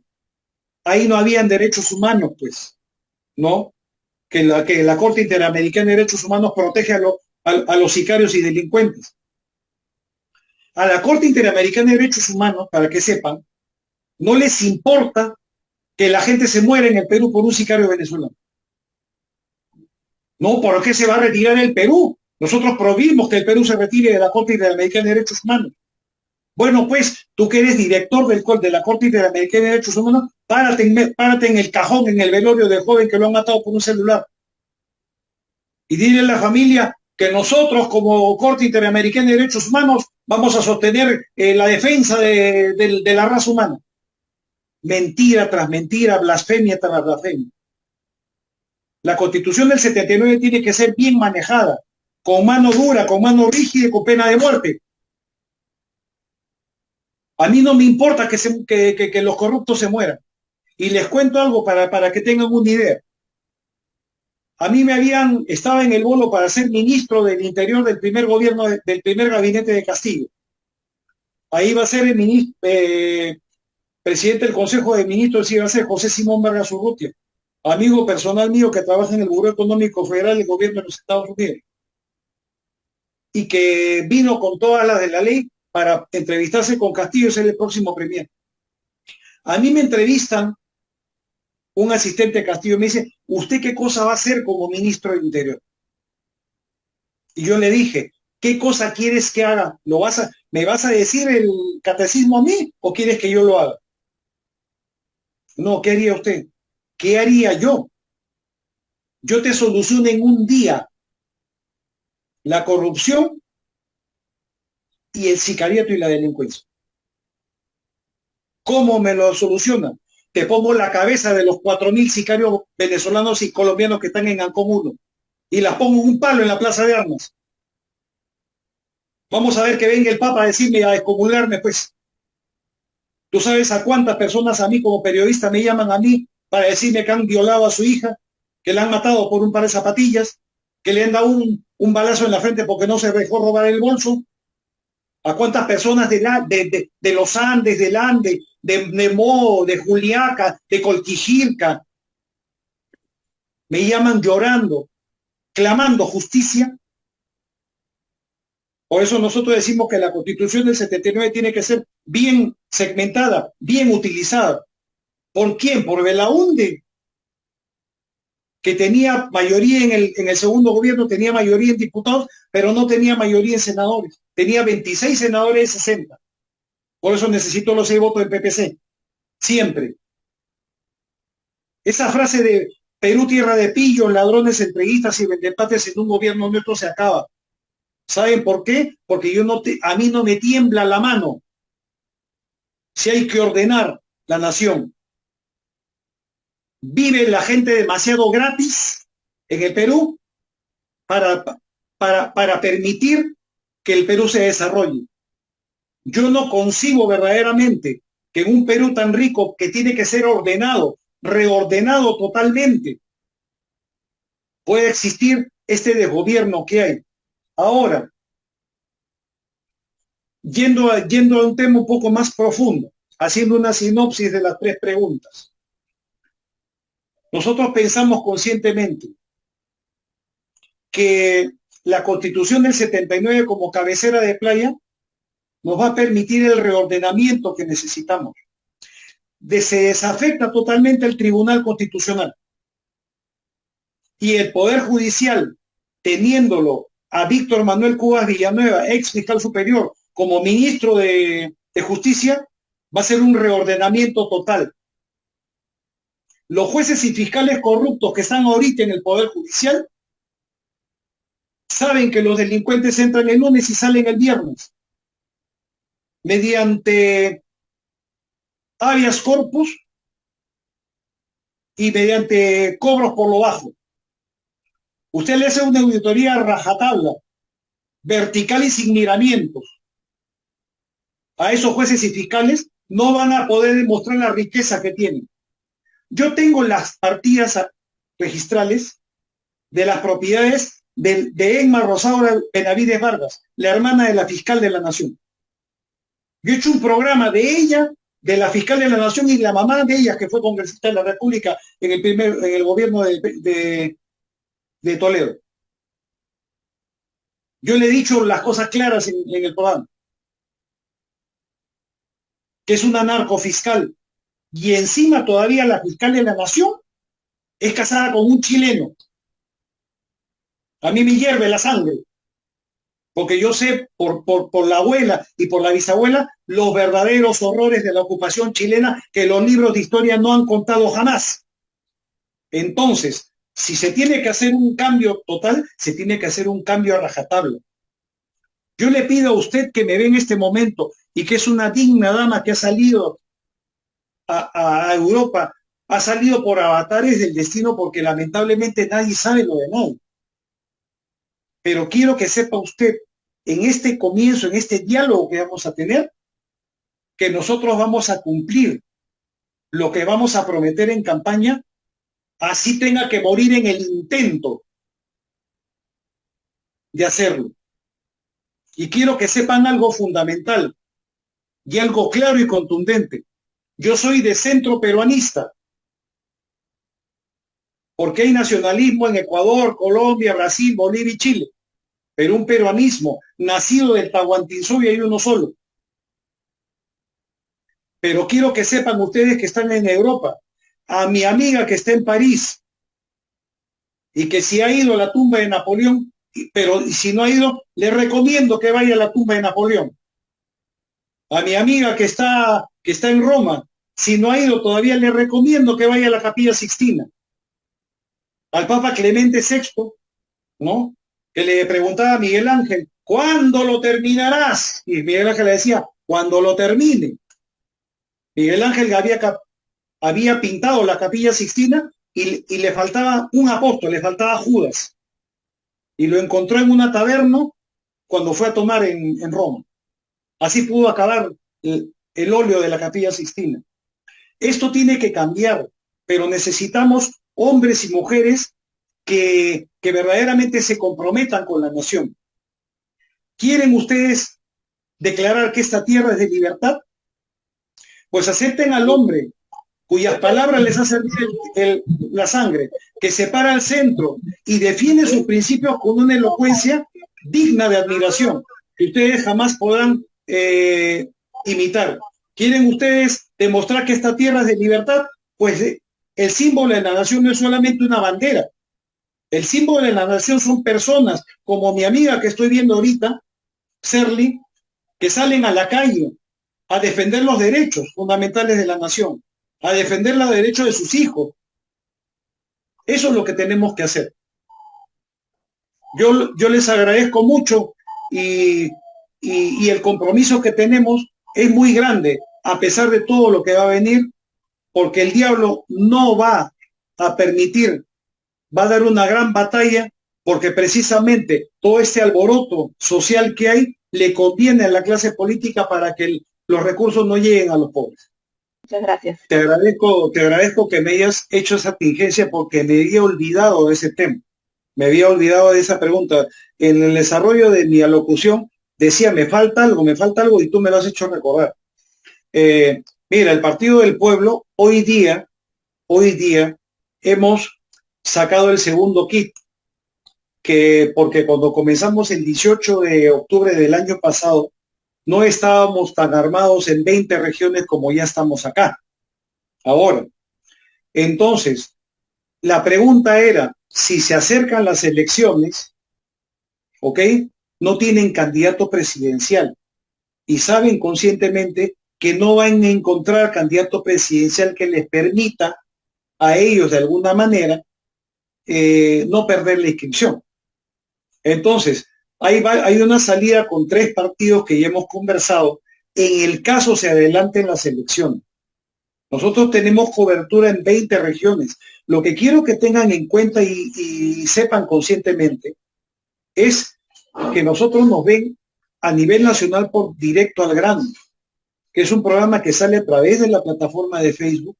Ahí no habían derechos humanos, pues, ¿no? Que la Corte Interamericana de Derechos Humanos protege a los sicarios y delincuentes. A la Corte Interamericana de Derechos Humanos, para que sepan, no les importa que la gente se muera en el Perú por un sicario venezolano. No, ¿por qué se va a retirar el Perú? Nosotros prohibimos que el Perú se retire de la Corte Interamericana de Derechos Humanos. Bueno, pues, tú que eres director de la Corte Interamericana de Derechos Humanos, párate en el cajón, en el velorio del joven que lo han matado por un celular. Y dile a la familia que nosotros, como Corte Interamericana de Derechos Humanos, vamos a sostener la defensa de la raza humana. Mentira tras mentira, blasfemia tras blasfemia. La Constitución del 79 tiene que ser bien manejada, con mano dura, con mano rígida y con pena de muerte. A mí no me importa que los corruptos se mueran. Y les cuento algo para que tengan una idea. A mí estaba en el bolo para ser ministro del Interior del primer gobierno, del primer gabinete de Castillo. Ahí va a ser el presidente del Consejo de Ministros, iba a ser José Simón Vargas Urrutia, amigo personal mío que trabaja en el Buró Económico Federal del Gobierno de los Estados Unidos, y que vino con todas las de la ley para entrevistarse con Castillo, ser el próximo premier. A mí me entrevistan un asistente de Castillo, me dice, ¿usted qué cosa va a hacer como ministro del Interior? Y yo le dije, ¿qué cosa quieres que haga? ¿Me vas a decir el catecismo a mí o quieres que yo lo haga? No, ¿qué haría usted? ¿Qué haría yo? Yo te soluciono en un día la corrupción y el sicariato y la delincuencia. ¿Cómo me lo soluciona? Te pongo la cabeza de los 4.000 sicarios venezolanos y colombianos que están en Ancón 1 y las pongo en un palo en la Plaza de Armas. Vamos a ver que venga el Papa a decirme, a excomulgarme, pues. ¿Tú sabes a cuántas personas a mí como periodista me llaman a mí para decirme que han violado a su hija, que la han matado por un par de zapatillas, que le han dado un balazo en la frente porque no se dejó robar el bolso? ¿A cuántas personas de los Andes, del Ande, de Nemo, de Juliaca, de Colquijirca, me llaman llorando, clamando justicia? Por eso nosotros decimos que la Constitución del 79 tiene que ser bien segmentada, bien utilizada. ¿Por quién? Por Belaúnde, que tenía mayoría en el segundo gobierno, tenía mayoría en diputados, pero no tenía mayoría en senadores. Tenía 26 senadores de 60. Por eso necesito los 6 votos del PPC. Siempre. Esa frase de Perú tierra de pillos, ladrones, entreguistas y vendepatrias en un gobierno nuestro se acaba. ¿Saben por qué? Porque a mí no me tiembla la mano si hay que ordenar la nación. Vive la gente demasiado gratis en el Perú para, para permitir que el Perú se desarrolle. Yo no concibo verdaderamente que en un Perú tan rico que tiene que ser ordenado, reordenado totalmente, puede existir este desgobierno que hay. Ahora, yendo a un tema un poco más profundo, haciendo una sinopsis de las 3 preguntas. Nosotros pensamos conscientemente que la Constitución del 79 como cabecera de playa nos va a permitir el reordenamiento que necesitamos. Se desafecta totalmente el Tribunal Constitucional y el Poder Judicial, teniéndolo a Víctor Manuel Cubas Villanueva, ex fiscal superior, como ministro de Justicia, va a ser un reordenamiento total. Los jueces y fiscales corruptos que están ahorita en el Poder Judicial saben que los delincuentes entran el lunes y salen el viernes mediante habeas corpus y mediante cobros por lo bajo. Usted le hace una auditoría rajatabla, vertical y sin miramientos a esos jueces y fiscales, no van a poder demostrar la riqueza que tienen. Yo tengo las partidas registrales de las propiedades de Emma Rosaura Benavides Vargas, la hermana de la fiscal de la Nación. Yo he hecho un programa de ella, de la fiscal de la Nación y la mamá de ella, que fue congresista de la República en el gobierno de Toledo. Yo le he dicho las cosas claras en el programa, que es una narcofiscal, y encima todavía la fiscal de la Nación es casada con un chileno. A mí me hierve la sangre, porque yo sé por la abuela y por la bisabuela los verdaderos horrores de la ocupación chilena que los libros de historia no han contado jamás. Entonces, si se tiene que hacer un cambio total, se tiene que hacer un cambio a rajatabla. Yo le pido a usted que me ve en este momento y que es una digna dama que ha salido a Europa, ha salido por avatares del destino porque lamentablemente nadie sabe lo de nadie. Pero quiero que sepa usted, en este comienzo, en este diálogo que vamos a tener, que nosotros vamos a cumplir lo que vamos a prometer en campaña, así tenga que morir en el intento de hacerlo. Y quiero que sepan algo fundamental y algo claro y contundente. Yo soy de centro peruanista, porque hay nacionalismo en Ecuador, Colombia, Brasil, Bolivia y Chile, pero un peruanismo nacido del Tahuantinsuyo hay uno solo. Pero quiero que sepan ustedes que están en Europa, a mi amiga que está en París y que si ha ido a la tumba de Napoleón, pero si no ha ido, le recomiendo que vaya a la tumba de Napoleón. A mi amiga que está en Roma, si no ha ido todavía, le recomiendo que vaya a la Capilla Sixtina. Al Papa Clemente VI, ¿no? Que le preguntaba a Miguel Ángel, ¿cuándo lo terminarás? Y Miguel Ángel le decía, cuando lo termine. Miguel Ángel había pintado la Capilla Sixtina y le faltaba un apóstol, le faltaba Judas. Y lo encontró en una taberna cuando fue a tomar en Roma. Así pudo acabar el óleo de la Capilla Sixtina. Esto tiene que cambiar, pero necesitamos hombres y mujeres que verdaderamente se comprometan con la nación. ¿Quieren ustedes declarar que esta tierra es de libertad? Pues acepten al hombre cuyas palabras les hace la sangre, que se para al centro y defiende sus principios con una elocuencia digna de admiración, que ustedes jamás podrán imitar. ¿Quieren ustedes demostrar que esta tierra es de libertad? Pues el símbolo de la nación no es solamente una bandera. El símbolo de la nación son personas, como mi amiga que estoy viendo ahorita, Serly, que salen a la calle a defender los derechos fundamentales de la nación, a defender los derechos de sus hijos. Eso es lo que tenemos que hacer. Yo les agradezco mucho y, y el compromiso que tenemos es muy grande, a pesar de todo lo que va a venir, porque el diablo no va a permitir, va a dar una gran batalla, porque precisamente todo este alboroto social que hay le conviene a la clase política para que los recursos no lleguen a los pobres. Muchas gracias. Te agradezco que me hayas hecho esa tingencia porque me había olvidado de ese tema. Me había olvidado de esa pregunta. En el desarrollo de mi alocución decía, me falta algo y tú me lo has hecho recordar. Mira, el Partido del Pueblo, hoy día, hemos sacado el segundo kit, porque cuando comenzamos el 18 de octubre del año pasado, no estábamos tan armados en 20 regiones como ya estamos acá. Ahora, entonces, la pregunta era, si se acercan las elecciones, ¿ok? No tienen candidato presidencial y saben conscientemente que no van a encontrar candidato presidencial que les permita a ellos de alguna manera no perder la inscripción. Entonces, hay una salida con 3 partidos que ya hemos conversado en el caso se adelanten las elecciones. Nosotros tenemos cobertura en 20 regiones. Lo que quiero que tengan en cuenta y sepan conscientemente es que nosotros nos ven a nivel nacional por Directo al Grano, que es un programa que sale a través de la plataforma de Facebook,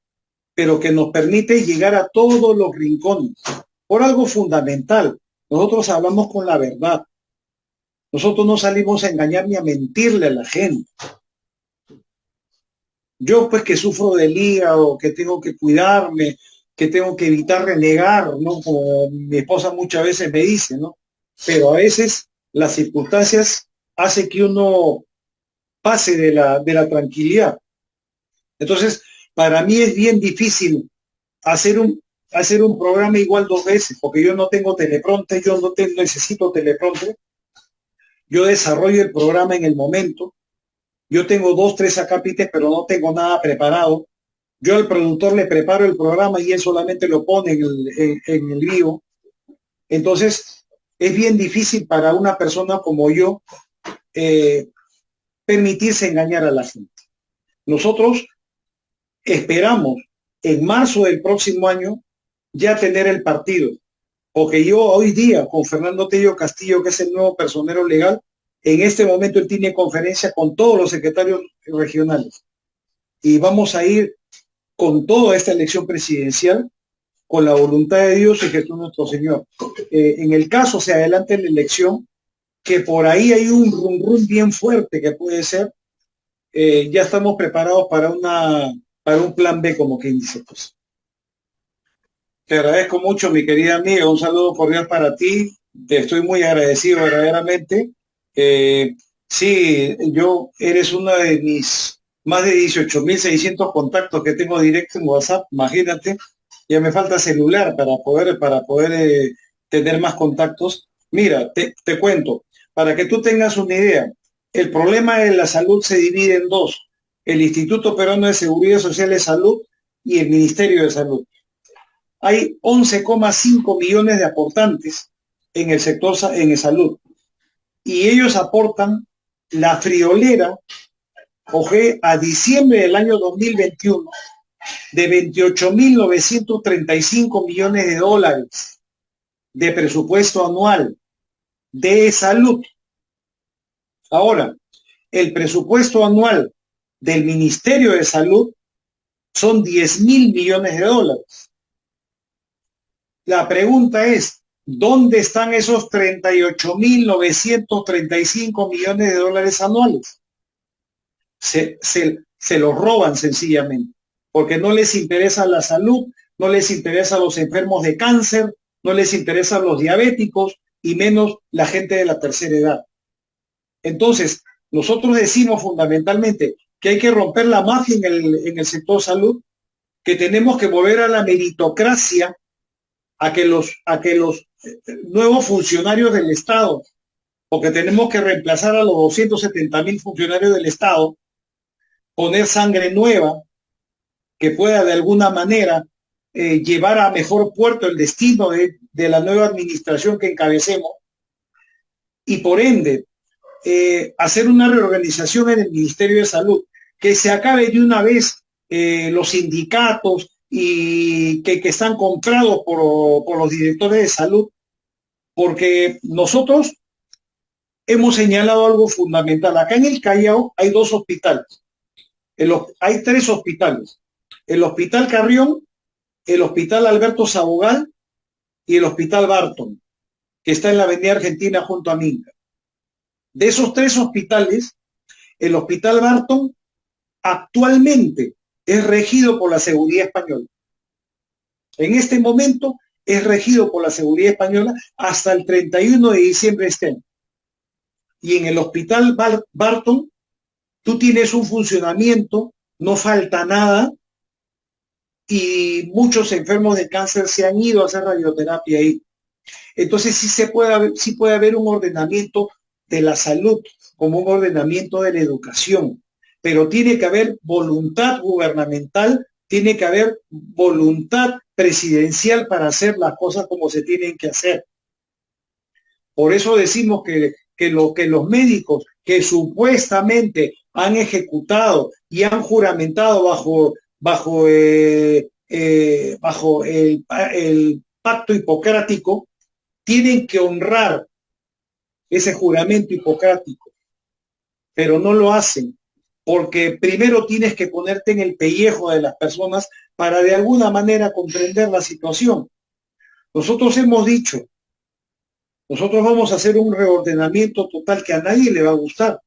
pero que nos permite llegar a todos los rincones. Por algo fundamental, nosotros hablamos con la verdad. Nosotros no salimos a engañar ni a mentirle a la gente. Yo pues que sufro del hígado, que tengo que cuidarme, que tengo que evitar renegar, ¿no? Como mi esposa muchas veces me dice, ¿no? Pero a veces las circunstancias hacen que uno pase de la tranquilidad. Entonces, para mí es bien difícil hacer un programa igual 2 veces, porque yo no tengo teleprompter, necesito teleprompter. Yo desarrollo el programa en el momento. Yo tengo 2, 3 acápites, pero no tengo nada preparado. Yo al productor le preparo el programa y él solamente lo pone en el vivo. Entonces, es bien difícil para una persona como yo permitirse engañar a la gente. Nosotros esperamos en marzo del próximo año ya tener el partido, porque yo hoy día con Fernando Tello Castillo, que es el nuevo personero legal, en este momento él tiene conferencia con todos los secretarios regionales y vamos a ir con toda esta elección presidencial con la voluntad de Dios y Jesús nuestro Señor. En el caso se adelante la elección, que por ahí hay un rum bien fuerte que puede ser, ya estamos preparados para un plan B, como quien dice, pues. Te agradezco mucho, mi querida amiga, un saludo cordial para ti, te estoy muy agradecido verdaderamente. Sí, eres una de mis más de 18.600 contactos que tengo directo en WhatsApp, imagínate, ya me falta celular para poder tener más contactos. Mira, te cuento, para que tú tengas una idea, el problema de la salud se divide en 2, el Instituto Peruano de Seguridad Social de Salud y el Ministerio de Salud. Hay 11,5 millones de aportantes en el sector en el salud y ellos aportan la friolera, a diciembre del año 2021 de 28.935 millones de dólares de presupuesto anual de salud. Ahora, el presupuesto anual del Ministerio de Salud son 10.000 millones de dólares. La pregunta es, ¿dónde están esos 38.935 millones de dólares anuales? Se los roban sencillamente, porque no les interesa la salud, no les interesa a los enfermos de cáncer, no les interesa a los diabéticos y menos la gente de la tercera edad. Entonces, nosotros decimos fundamentalmente que hay que romper la mafia en el sector salud, que tenemos que volver a la meritocracia, a que los nuevos funcionarios del Estado, porque tenemos que reemplazar a los 270.000 funcionarios del Estado, poner sangre nueva que pueda de alguna manera llevar a mejor puerto el destino de la nueva administración que encabecemos y por ende hacer una reorganización en el Ministerio de Salud, que se acabe de una vez los sindicatos y que están comprados por los directores de salud, porque nosotros hemos señalado algo fundamental. Acá en el Callao hay dos hospitales, hay tres hospitales, el Hospital Carrión, el Hospital Alberto Sabogal y el Hospital Barton, que está en la Avenida Argentina junto a Minca. De esos tres hospitales, el Hospital Barton actualmente es regido por la Seguridad Española. En este momento es regido por la Seguridad Española hasta el 31 de diciembre de este año. Y en el Hospital Barton, tú tienes un funcionamiento, no falta nada, y muchos enfermos de cáncer se han ido a hacer radioterapia ahí. Entonces sí puede haber un ordenamiento de la salud como un ordenamiento de la educación, pero tiene que haber voluntad gubernamental, tiene que haber voluntad presidencial para hacer las cosas como se tienen que hacer. Por eso decimos que los médicos que supuestamente han ejecutado y han juramentado bajo el pacto hipocrático, tienen que honrar ese juramento hipocrático, pero no lo hacen, porque primero tienes que ponerte en el pellejo de las personas para de alguna manera comprender la situación. Nosotros hemos dicho, nosotros vamos a hacer un reordenamiento total que a nadie le va a gustar.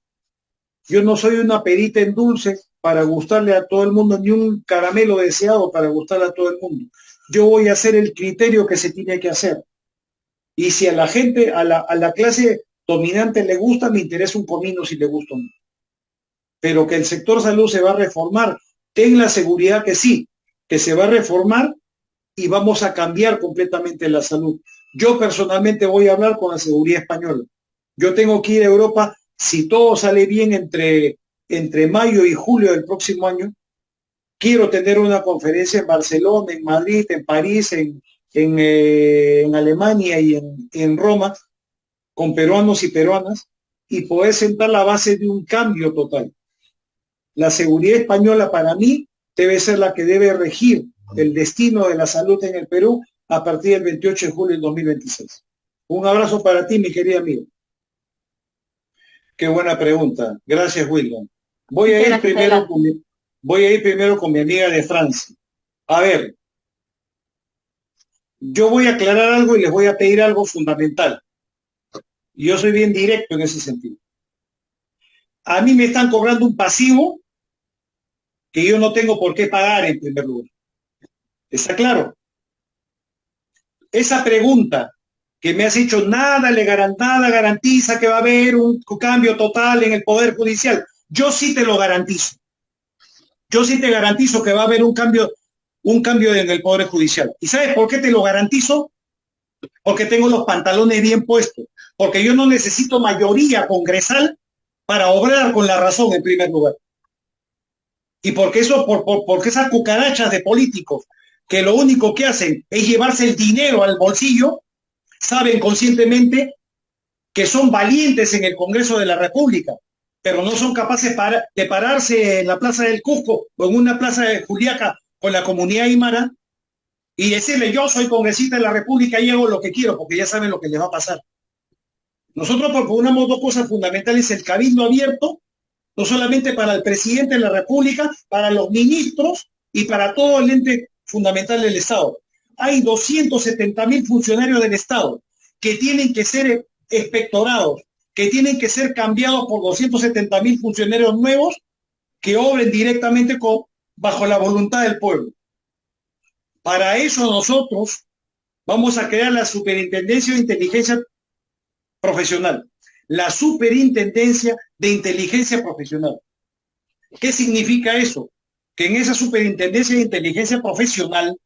Yo no soy una perita en dulces para gustarle a todo el mundo, ni un caramelo deseado para gustarle a todo el mundo. Yo voy a hacer el criterio que se tiene que hacer. Y si a la gente, a la clase dominante le gusta, me interesa un comino si le gusta o no. Pero que el sector salud se va a reformar, ten la seguridad que sí, que se va a reformar y vamos a cambiar completamente la salud. Yo personalmente voy a hablar con la seguridad española. Yo tengo que ir a Europa, si todo sale bien entre mayo y julio del próximo año. Quiero tener una conferencia en Barcelona, en Madrid, en París, en Alemania y en Roma, con peruanos y peruanas, y poder sentar la base de un cambio total. La seguridad española para mí debe ser la que debe regir el destino de la salud en el Perú a partir del 28 de julio del 2026. Un abrazo para ti, mi querida amiga. Qué buena pregunta. Gracias, William. Voy a ir primero con mi amiga de Francia. A ver, yo voy a aclarar algo y les voy a pedir algo fundamental. Yo soy bien directo en ese sentido. A mí me están cobrando un pasivo que yo no tengo por qué pagar en primer lugar. ¿Está claro? Esa pregunta que me has hecho, nada garantiza que va a haber un cambio total en el Poder Judicial. Yo sí te lo garantizo. Yo sí te garantizo que va a haber un cambio en el Poder Judicial. ¿Y sabes por qué te lo garantizo? Porque tengo los pantalones bien puestos. Porque yo no necesito mayoría congresal para obrar con la razón en primer lugar. Y porque porque esas cucarachas de políticos que lo único que hacen es llevarse el dinero al bolsillo, saben conscientemente que son valientes en el Congreso de la República, pero no son capaces de pararse en la Plaza del Cusco o en una plaza de Juliaca con la comunidad aymara y decirle yo soy congresista de la República y hago lo que quiero, porque ya saben lo que les va a pasar. Nosotros proponemos dos cosas fundamentales: el cabildo abierto, no solamente para el presidente de la República, para los ministros y para todo el ente fundamental del Estado. Hay 270.000 funcionarios del Estado que tienen que ser expectorados, que tienen que ser cambiados por 270.000 funcionarios nuevos que obren directamente bajo la voluntad del pueblo. Para eso nosotros vamos a crear la Superintendencia de Inteligencia Profesional. La Superintendencia de Inteligencia Profesional. ¿Qué significa eso? Que en esa Superintendencia de Inteligencia Profesional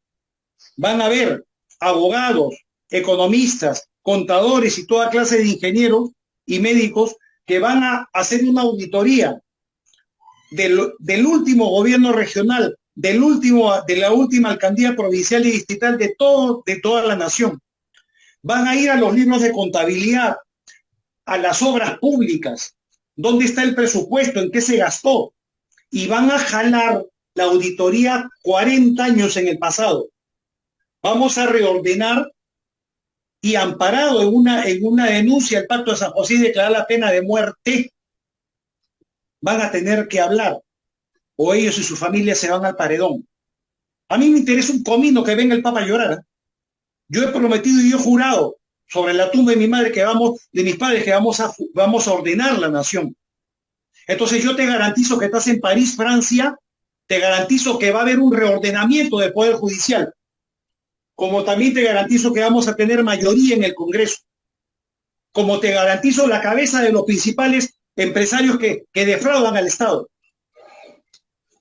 van a haber abogados, economistas, contadores y toda clase de ingenieros y médicos que van a hacer una auditoría del último gobierno regional, de la última alcaldía provincial y distrital de toda la nación. Van a ir a los libros de contabilidad, a las obras públicas, dónde está el presupuesto, en qué se gastó, y van a jalar la auditoría 40 años en el pasado. Vamos a reordenar y amparado en una denuncia al Pacto de San José y declarar la pena de muerte, van a tener que hablar, o ellos y su familia se van al paredón. A mí me interesa un comino que venga el Papa a llorar. Yo he prometido y yo he jurado sobre la tumba de mi madre de mis padres, que vamos a ordenar la nación. Entonces yo te garantizo que estás en París, Francia, te garantizo que va a haber un reordenamiento del Poder Judicial, como también te garantizo que vamos a tener mayoría en el Congreso, como te garantizo la cabeza de los principales empresarios que defraudan al Estado.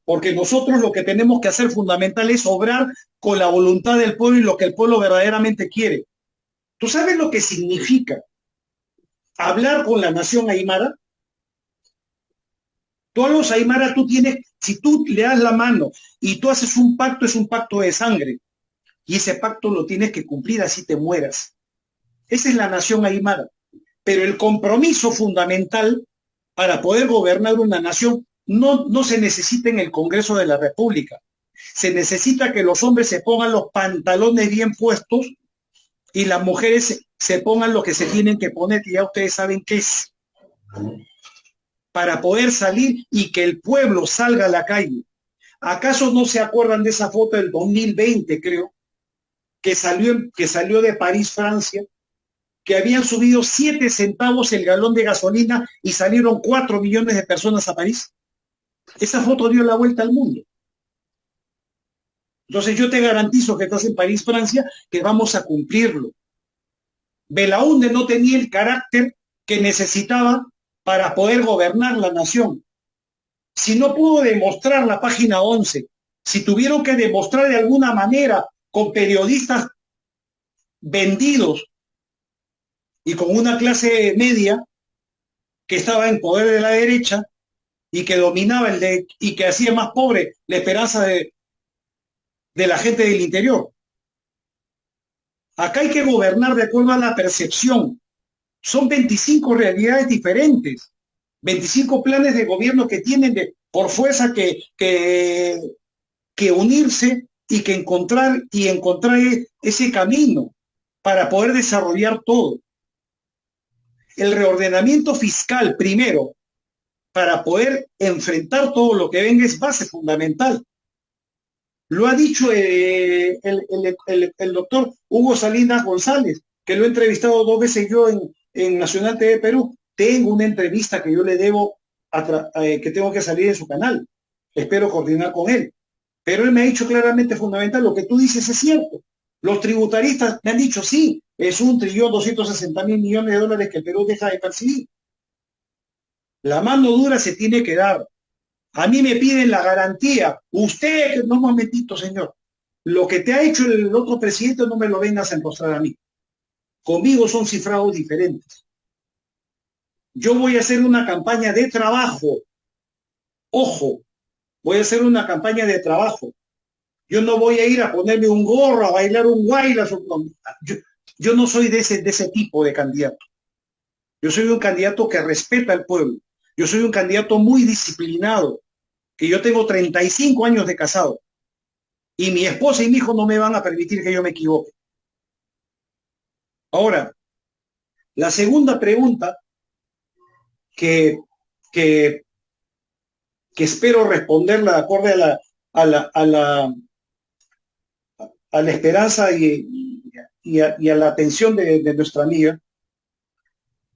Porque nosotros lo que tenemos que hacer fundamental es obrar con la voluntad del pueblo y lo que el pueblo verdaderamente quiere. ¿Tú sabes lo que significa hablar con la nación aymara? Tú a los aymara, si tú le das la mano y tú haces un pacto, es un pacto de sangre. Y ese pacto lo tienes que cumplir así te mueras. Esa es la nación aymara. Pero el compromiso fundamental para poder gobernar una nación no se necesita en el Congreso de la República. Se necesita que los hombres se pongan los pantalones bien puestos y las mujeres se pongan lo que se tienen que poner, que ya ustedes saben qué es, para poder salir y que el pueblo salga a la calle. ¿Acaso no se acuerdan de esa foto del 2020, creo, que salió de París, Francia, que habían subido 7 centavos el galón de gasolina y salieron 4 millones de personas a París? Esa foto dio la vuelta al mundo. Entonces yo te garantizo que estás en París, Francia, que vamos a cumplirlo. Belaúnde no tenía el carácter que necesitaba para poder gobernar la nación. Si no pudo demostrar la página 11, si tuvieron que demostrar de alguna manera con periodistas vendidos y con una clase media que estaba en poder de la derecha y que dominaba y que hacía más pobre la esperanza de la gente del interior. Acá hay que gobernar de acuerdo a la percepción. Son 25 realidades diferentes, 25 planes de gobierno que tienen por fuerza que unirse y que encontrar ese camino para poder desarrollar todo. El reordenamiento fiscal, primero, para poder enfrentar todo lo que venga, es base fundamental. Lo ha dicho el doctor Hugo Salinas González, que lo he entrevistado 2 veces yo en Nacional TV Perú. Tengo una entrevista que yo le debo, que tengo que salir en su canal. Espero coordinar con él. Pero él me ha dicho claramente fundamental, lo que tú dices es cierto. Los tributaristas me han dicho, sí, es 1.260.000 millones de dólares que el Perú deja de percibir. La mano dura se tiene que dar. A mí me piden la garantía. Usted, no, un momentito, señor. Lo que te ha hecho el otro presidente no me lo vengas a enrostrar a mí. Conmigo son cifrados diferentes. Yo voy a hacer una campaña de trabajo. Ojo, voy a hacer una campaña de trabajo. Yo no voy a ir a ponerme un gorro, a bailar un guayla. Yo no soy de ese tipo de candidato. Yo soy un candidato que respeta al pueblo. Yo soy un candidato muy disciplinado, que yo tengo 35 años de casado. Y mi esposa y mi hijo no me van a permitir que yo me equivoque. Ahora, la segunda pregunta que, que, que espero responderla de acuerdo a la esperanza y a la atención de nuestra amiga,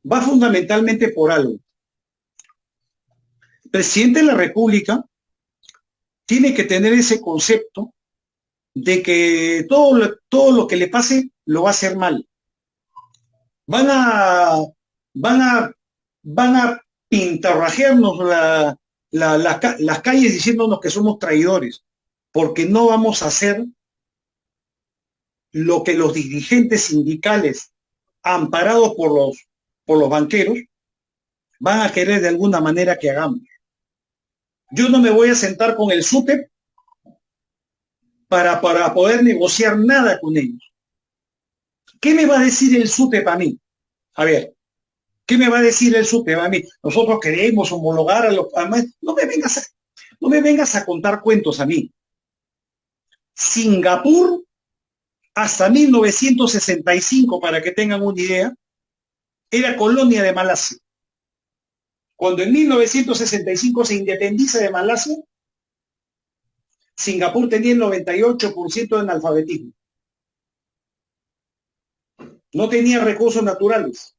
va fundamentalmente por algo. El presidente de la República tiene que tener ese concepto de que todo lo que le pase lo va a hacer mal. Van a, van a, van a pintarrajearnos las calles diciéndonos que somos traidores, porque no vamos a hacer lo que los dirigentes sindicales, amparados por los banqueros, van a querer de alguna manera que hagamos. Yo no me voy a sentar con el SUTEP para poder negociar nada con ellos. ¿Qué me va a decir el SUTEP a mí? A ver, ¿qué me va a decir el SUTEP a mí? Nosotros queremos homologar a los... no me vengas a contar cuentos a mí. Singapur, hasta 1965, para que tengan una idea, era colonia de Malasia. Cuando en 1965 se independiza de Malasia, Singapur tenía el 98% de analfabetismo. No tenía recursos naturales.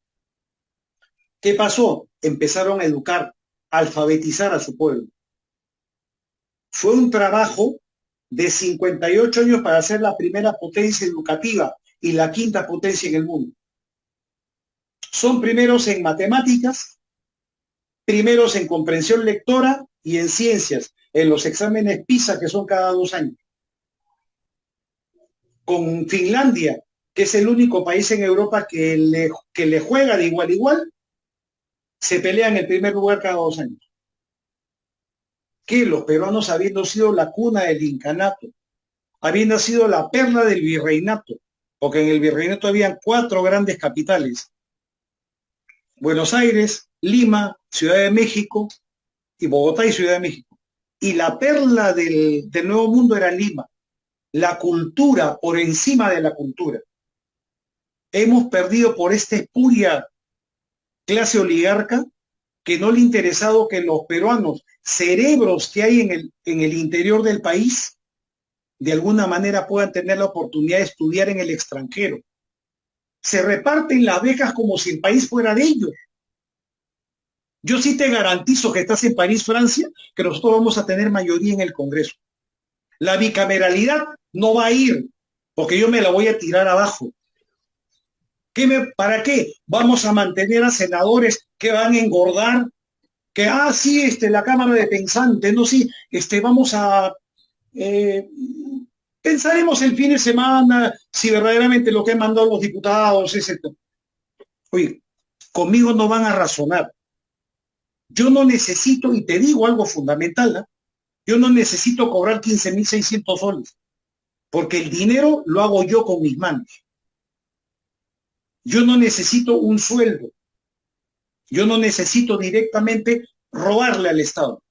¿Qué pasó? Empezaron a educar, a alfabetizar a su pueblo. Fue un trabajo de 58 años para ser la primera potencia educativa y la quinta potencia en el mundo. Son primeros en matemáticas, primeros en comprensión lectora y en ciencias, en los exámenes PISA que son cada 2 años. Con Finlandia, que es el único país en Europa que le juega de igual a igual, se pelea en el primer lugar cada 2 años. Que los peruanos, habiendo sido la cuna del incanato, habiendo sido la perla del virreinato, porque en el virreinato habían 4 grandes capitales: Buenos Aires, Lima, Ciudad de México, y Bogotá y Ciudad de México. Y la perla del Nuevo Mundo era Lima. La cultura por encima de la cultura. Hemos perdido por esta espuria clase oligarca que no le ha interesado que los peruanos, cerebros que hay en el interior del país, de alguna manera puedan tener la oportunidad de estudiar en el extranjero. Se reparten las becas como si el país fuera de ellos. Yo sí te garantizo que estás en París, Francia, que nosotros vamos a tener mayoría en el Congreso. La bicameralidad no va a ir, porque yo me la voy a tirar abajo. ¿Para qué? Vamos a mantener a senadores que van a engordar, que, sí, la Cámara de Pensantes, no, sí, vamos a... pensaremos el fin de semana si verdaderamente lo que han mandado los diputados es esto. Oye, conmigo no van a razonar. Yo no necesito, y te digo algo fundamental, ¿eh? Yo no necesito cobrar 15.600 soles, porque el dinero lo hago yo con mis manos. Yo no necesito un sueldo. Yo no necesito directamente robarle al Estado.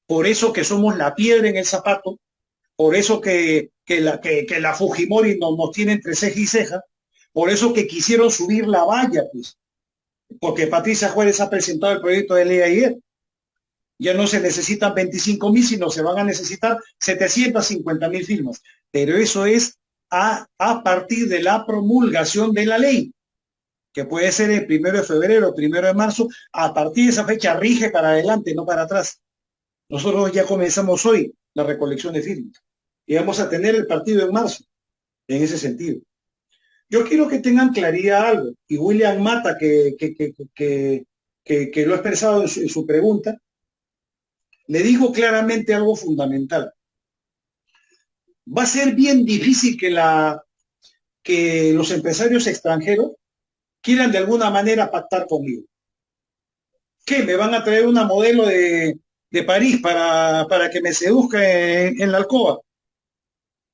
Por eso que somos la piedra en el zapato, por eso que la Fujimori nos tiene entre ceja y ceja, por eso que quisieron subir la valla, pues, porque Patricia Juárez ha presentado el proyecto de ley ayer. Ya no se necesitan 25.000, sino se van a necesitar 750.000 firmas. Pero eso es a partir de la promulgación de la ley, que puede ser el 1 de febrero, 1 de marzo. A partir de esa fecha rige para adelante, no para atrás. Nosotros ya comenzamos hoy la recolección de firmas y vamos a tener el partido en marzo, en ese sentido. Yo quiero que tengan claridad algo, y William Mata, que lo ha expresado en su pregunta, le digo claramente algo fundamental. Va a ser bien difícil que los empresarios extranjeros quieran de alguna manera pactar conmigo. ¿Qué? ¿Me van a traer una modelo de París para que me seduzca en la alcoba?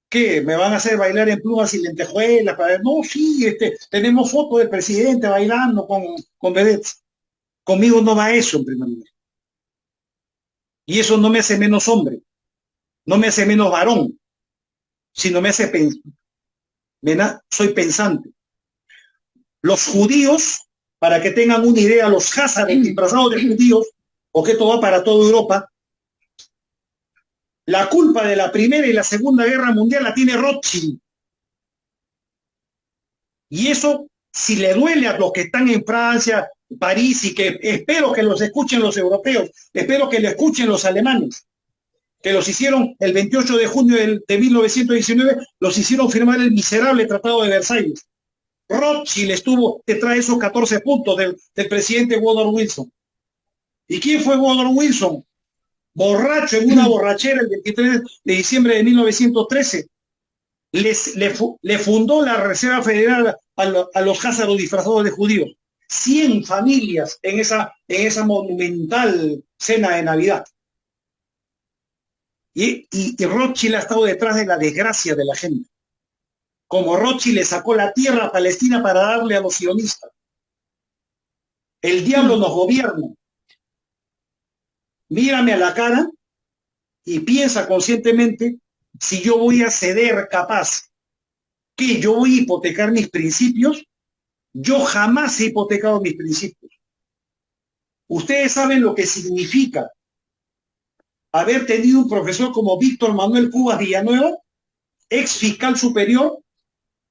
¿Qué? ¿Me van a hacer bailar en plumas y lentejuelas? No, sí, tenemos fotos del presidente bailando con vedettes. Conmigo no va eso, en primer lugar. Y eso no me hace menos hombre, no me hace menos varón, sino me hace soy pensante. Los judíos, para que tengan una idea, los házares disfrazados de judíos, porque esto va para toda Europa, la culpa de la Primera y la Segunda Guerra Mundial la tiene Rothschild. Y eso, si le duele a los que están en Francia, París, y que espero que los escuchen los europeos, espero que lo escuchen los alemanes, que los hicieron el 28 de junio de 1919, los hicieron firmar el miserable Tratado de Versalles. Rothschild estuvo detrás de esos 14 puntos del presidente Woodrow Wilson. ¿Y quién fue Woodrow Wilson? Borracho en una borrachera el 23 de diciembre de 1913. Le fundó la Reserva Federal a los házaros disfrazados de judíos. 100 familias en esa monumental cena de Navidad. Y Rothschild ha estado detrás de la desgracia de la gente. Como Rothschild le sacó la tierra a Palestina para darle a los sionistas. El diablo nos gobierna. Mírame a la cara y piensa conscientemente si yo voy a ceder capaz, que yo voy a hipotecar mis principios. Yo jamás he hipotecado mis principios. Ustedes saben lo que significa haber tenido un profesor como Víctor Manuel Cubas Villanueva, ex fiscal superior,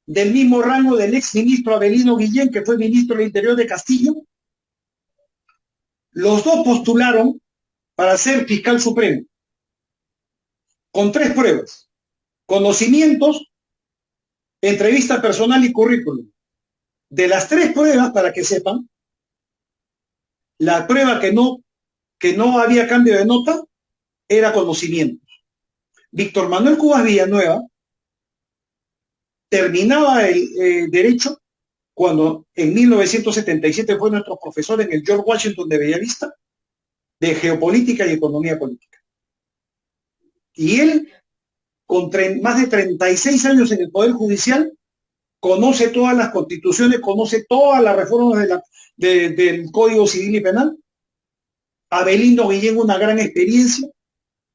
del mismo rango del ex ministro Avelino Guillén, que fue ministro del Interior de Castillo. Los dos postularon para ser fiscal supremo, con 3 pruebas: conocimientos, entrevista personal y currículum. De las 3 pruebas, para que sepan, la prueba que no había cambio de nota era conocimientos. Víctor Manuel Cubas Villanueva terminaba el derecho cuando en 1977 fue nuestro profesor en el George Washington de Bellavista de geopolítica y economía política. Y él, con más de 36 años en el Poder Judicial, conoce todas las constituciones, conoce todas las reformas del Código Civil y Penal. Avelino Guillén, una gran experiencia.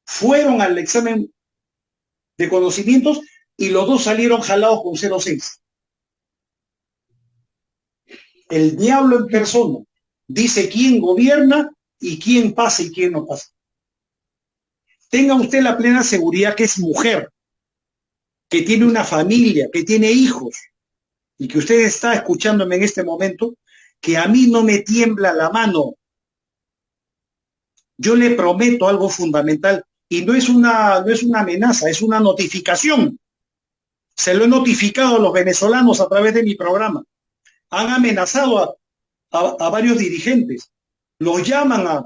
Fueron al examen de conocimientos y los dos salieron jalados con 0,6. El diablo en persona dice quién gobierna y quién pasa y quién no pasa. Tenga usted la plena seguridad que es mujer, que tiene una familia, que tiene hijos, y que usted está escuchándome en este momento, que a mí no me tiembla la mano. Yo le prometo algo fundamental, y no es una amenaza, es una notificación. Se lo he notificado a los venezolanos a través de mi programa. Han amenazado a varios dirigentes. Los llaman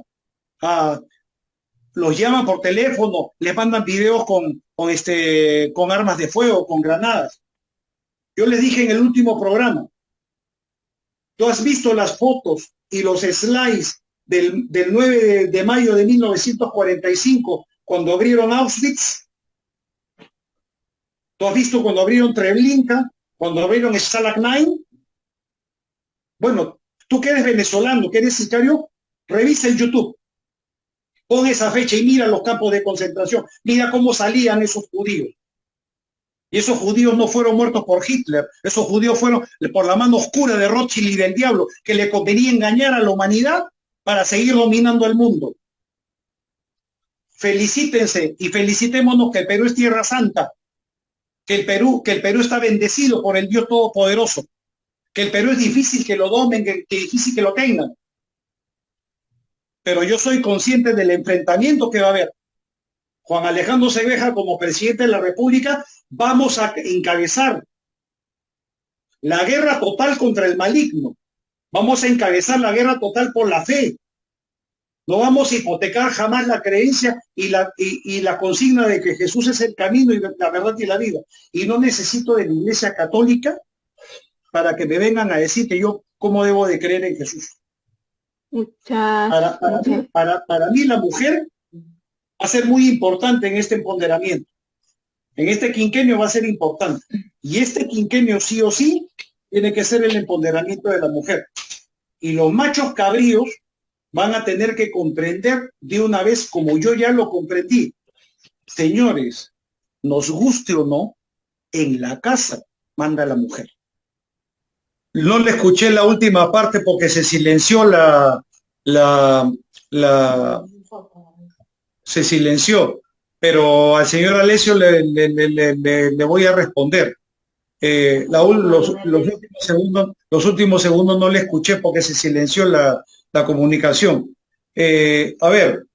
los llaman por teléfono, les mandan videos con armas de fuego, con granadas. Yo les dije en el último programa, ¿tú has visto las fotos y los slides del 9 de mayo de 1945 cuando abrieron Auschwitz? ¿Tú has visto cuando abrieron Treblinka, cuando abrieron Stalag 9? Bueno, tú que eres venezolano, que eres sicario, revisa en YouTube. Pon esa fecha y mira los campos de concentración. Mira cómo salían esos judíos. Y esos judíos no fueron muertos por Hitler. Esos judíos fueron por la mano oscura de Rothschild y del diablo, que le convenía engañar a la humanidad para seguir dominando el mundo. Felicítense y felicitémonos que el Perú es tierra santa, que el Perú está bendecido por el Dios Todopoderoso, que el Perú es difícil que lo domen, que es difícil que lo tengan. Pero yo soy consciente del enfrentamiento que va a haber. Juan Alejandro Cebeja, como presidente de la República, vamos a encabezar la guerra total contra el maligno. Vamos a encabezar la guerra total por la fe. No vamos a hipotecar jamás la creencia y la consigna de que Jesús es el camino y la verdad y la vida. Y no necesito de la Iglesia Católica para que me vengan a decir que yo cómo debo de creer en Jesús. Para mí la mujer va a ser muy importante en este empoderamiento. En este quinquenio va a ser importante. Y este quinquenio sí o sí tiene que ser el empoderamiento de la mujer. Y los machos cabríos van a tener que comprender de una vez, como yo ya lo comprendí. Señores, nos guste o no, en la casa manda la mujer. No le escuché la última parte porque se silenció se silenció, pero al señor Alessio le voy a responder. Los últimos segundos no le escuché porque se silenció la comunicación. A ver,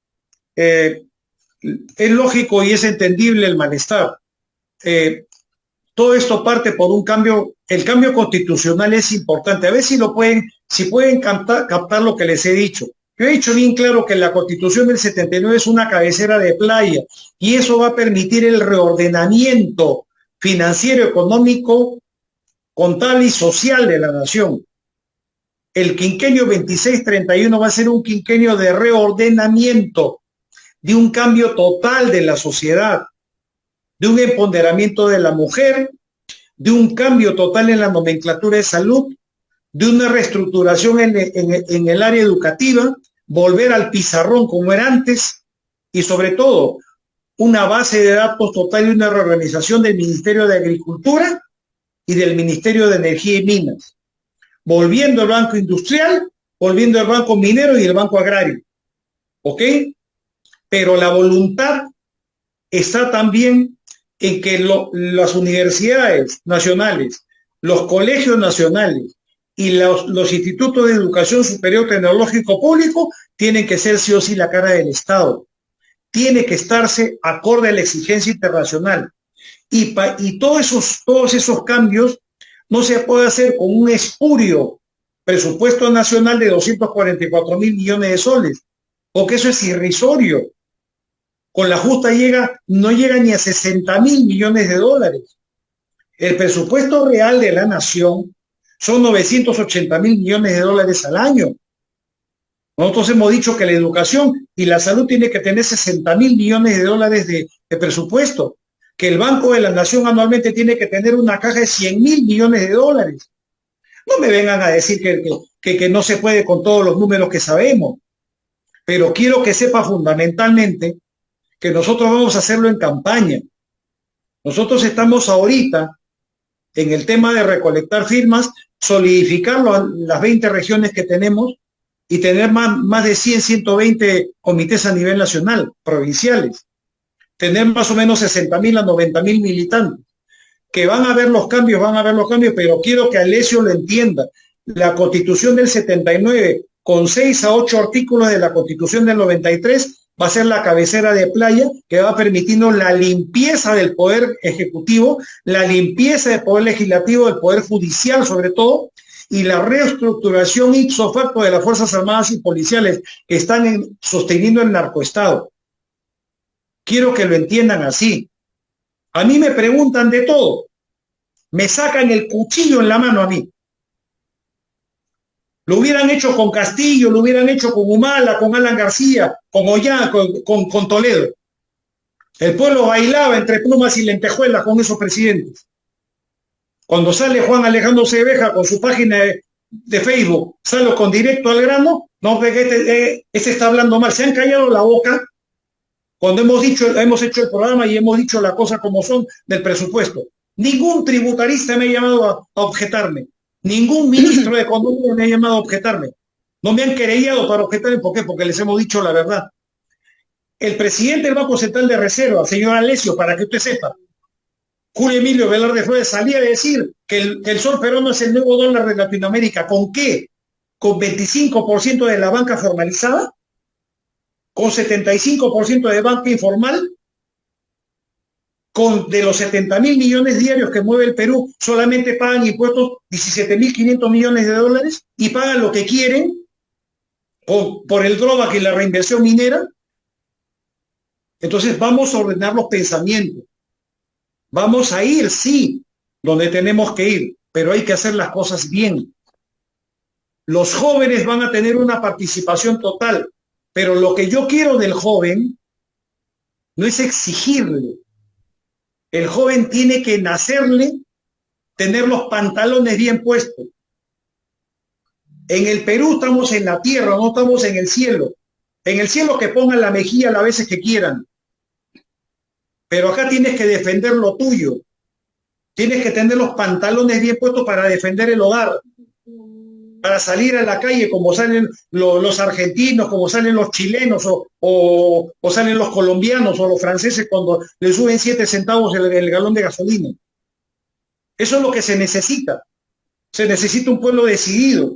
es lógico y es entendible el malestar. Todo esto parte por un cambio. El cambio constitucional es importante. A ver si pueden captar lo que les he dicho. Yo he dicho bien claro que la Constitución del 79 es una cabecera de playa y eso va a permitir el reordenamiento financiero, económico, contable y social de la nación. El quinquenio 26-31 va a ser un quinquenio de reordenamiento, de un cambio total de la sociedad, de un empoderamiento de la mujer, de un cambio total en la nomenclatura de salud, de una reestructuración en el área educativa, volver al pizarrón como era antes y sobre todo una base de datos total y una reorganización del Ministerio de Agricultura y del Ministerio de Energía y Minas, volviendo al Banco Industrial, volviendo al Banco Minero y el Banco Agrario. ¿Ok? Pero la voluntad está también en que las universidades nacionales, los colegios nacionales y los institutos de educación superior tecnológico público tienen que ser sí o sí la cara del Estado. Tiene que estarse acorde a la exigencia internacional. Y todos esos cambios no se puede hacer con un espurio presupuesto nacional de 244.000 millones de soles, porque eso es irrisorio. Con la justa no llega ni a 60.000 millones de dólares. El presupuesto real de la nación son 980.000 millones de dólares al año. Nosotros hemos dicho que la educación y la salud tiene que tener 60.000 millones de dólares de presupuesto, que el Banco de la Nación anualmente tiene que tener una caja de 100.000 millones de dólares. No me vengan a decir que no se puede con todos los números que sabemos, pero quiero que sepa fundamentalmente que nosotros vamos a hacerlo en campaña. Nosotros estamos ahorita en el tema de recolectar firmas, solidificar las 20 regiones que tenemos y tener más de 100, 120 comités a nivel nacional, provinciales. Tener más o menos 60.000 a 90.000 militantes. Que van a ver los cambios, pero quiero que Alessio lo entienda. La Constitución del 79, con 6 a 8 artículos de la Constitución del 93, va a ser la cabecera de playa que va permitiendo la limpieza del poder ejecutivo, la limpieza del poder legislativo, del poder judicial sobre todo, y la reestructuración ipso facto de las Fuerzas Armadas y Policiales que están sosteniendo el narcoestado. Quiero que lo entiendan así. A mí me preguntan de todo. Me sacan el cuchillo en la mano a mí. Lo hubieran hecho con Castillo, lo hubieran hecho con Humala, con Alan García, con Ollán, con Toledo. El pueblo bailaba entre plumas y lentejuelas con esos presidentes. Cuando sale Juan Alejandro Cebeja con su página de Facebook, sale con directo al grano, no, este está hablando mal. Se han callado la boca cuando hemos hecho el programa y hemos dicho las cosas como son del presupuesto. Ningún tributarista me ha llamado a objetarme. Ningún ministro de Economía me ha llamado a objetarme. No me han querellado para objetarme. ¿Por qué? Porque les hemos dicho la verdad. El presidente del Banco Central de Reserva, señor Alessio, para que usted sepa, Julio Emilio Velarde Flores, salía a decir que el sol peruano es el nuevo dólar de Latinoamérica. ¿Con qué? ¿Con 25% de la banca formalizada? ¿Con 75% de banca informal? De los 70.000 millones diarios que mueve el Perú, solamente pagan impuestos 17.500 millones de dólares y pagan lo que quieren por el drawback y la reinversión minera. Entonces vamos a ordenar los pensamientos. Vamos a ir, sí, donde tenemos que ir, pero hay que hacer las cosas bien. Los jóvenes van a tener una participación total, pero lo que yo quiero del joven no es exigirle. El joven tiene que nacerle, tener los pantalones bien puestos. En el Perú estamos en la tierra, no estamos en el cielo. En el cielo que pongan la mejilla las veces que quieran. Pero acá tienes que defender lo tuyo. Tienes que tener los pantalones bien puestos para defender el hogar. Para salir a la calle como salen los argentinos, como salen los chilenos o salen los colombianos o los franceses cuando le suben 7 centavos el galón de gasolina. Eso es lo que se necesita. Se necesita un pueblo decidido.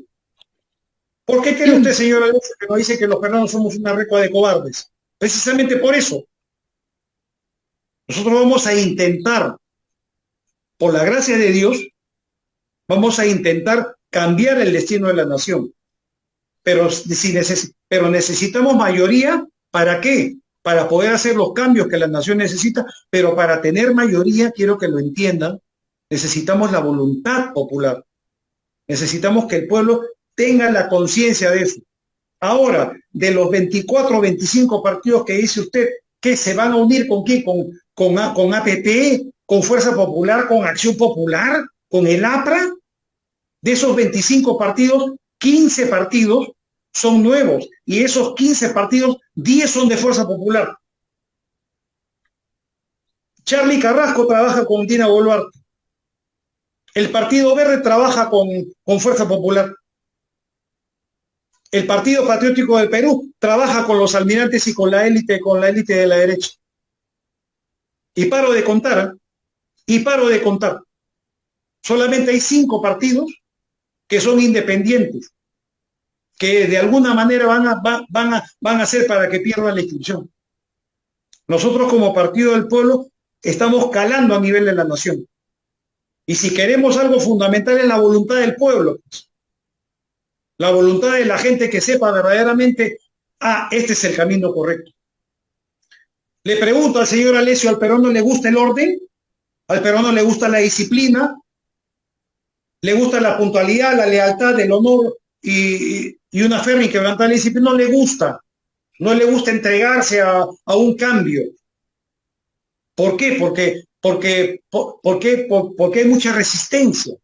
¿Por qué cree usted, señor Alonso, que nos dice que los peruanos somos una recua de cobardes? Precisamente por eso. Nosotros vamos a intentar, por la gracia de Dios, vamos a intentar cambiar el destino de la nación. Pero necesitamos mayoría, ¿para qué? Para poder hacer los cambios que la nación necesita, pero para tener mayoría, quiero que lo entiendan, necesitamos la voluntad popular. Necesitamos que el pueblo Tengan la conciencia de eso. Ahora, de los 24 o 25 partidos que dice usted, ¿qué se van a unir con quién? ¿Con APP? ¿Con Fuerza Popular? ¿Con Acción Popular? ¿Con el APRA? De esos 25 partidos, 15 partidos son nuevos y esos 15 partidos, 10 son de Fuerza Popular. Charlie Carrasco trabaja con Dina Boluarte. El Partido Verde trabaja con Fuerza Popular. El Partido Patriótico del Perú trabaja con los almirantes y con la élite de la derecha. Y paro de contar, y paro de contar. Solamente hay 5 partidos que son independientes, que de alguna manera van a hacer para que pierdan la inscripción. Nosotros como Partido del Pueblo estamos calando a nivel de la nación. Y si queremos algo fundamental es la voluntad del pueblo, la voluntad de la gente que sepa verdaderamente, este es el camino correcto. Le pregunto al señor Alessio, ¿al peruano le gusta el orden? ¿Al peruano le gusta la disciplina? ¿Le gusta la puntualidad, la lealtad, el honor y una férrea inquebrantable disciplina? No le gusta. No le gusta entregarse a un cambio. ¿Por qué? Porque hay mucha resistencia.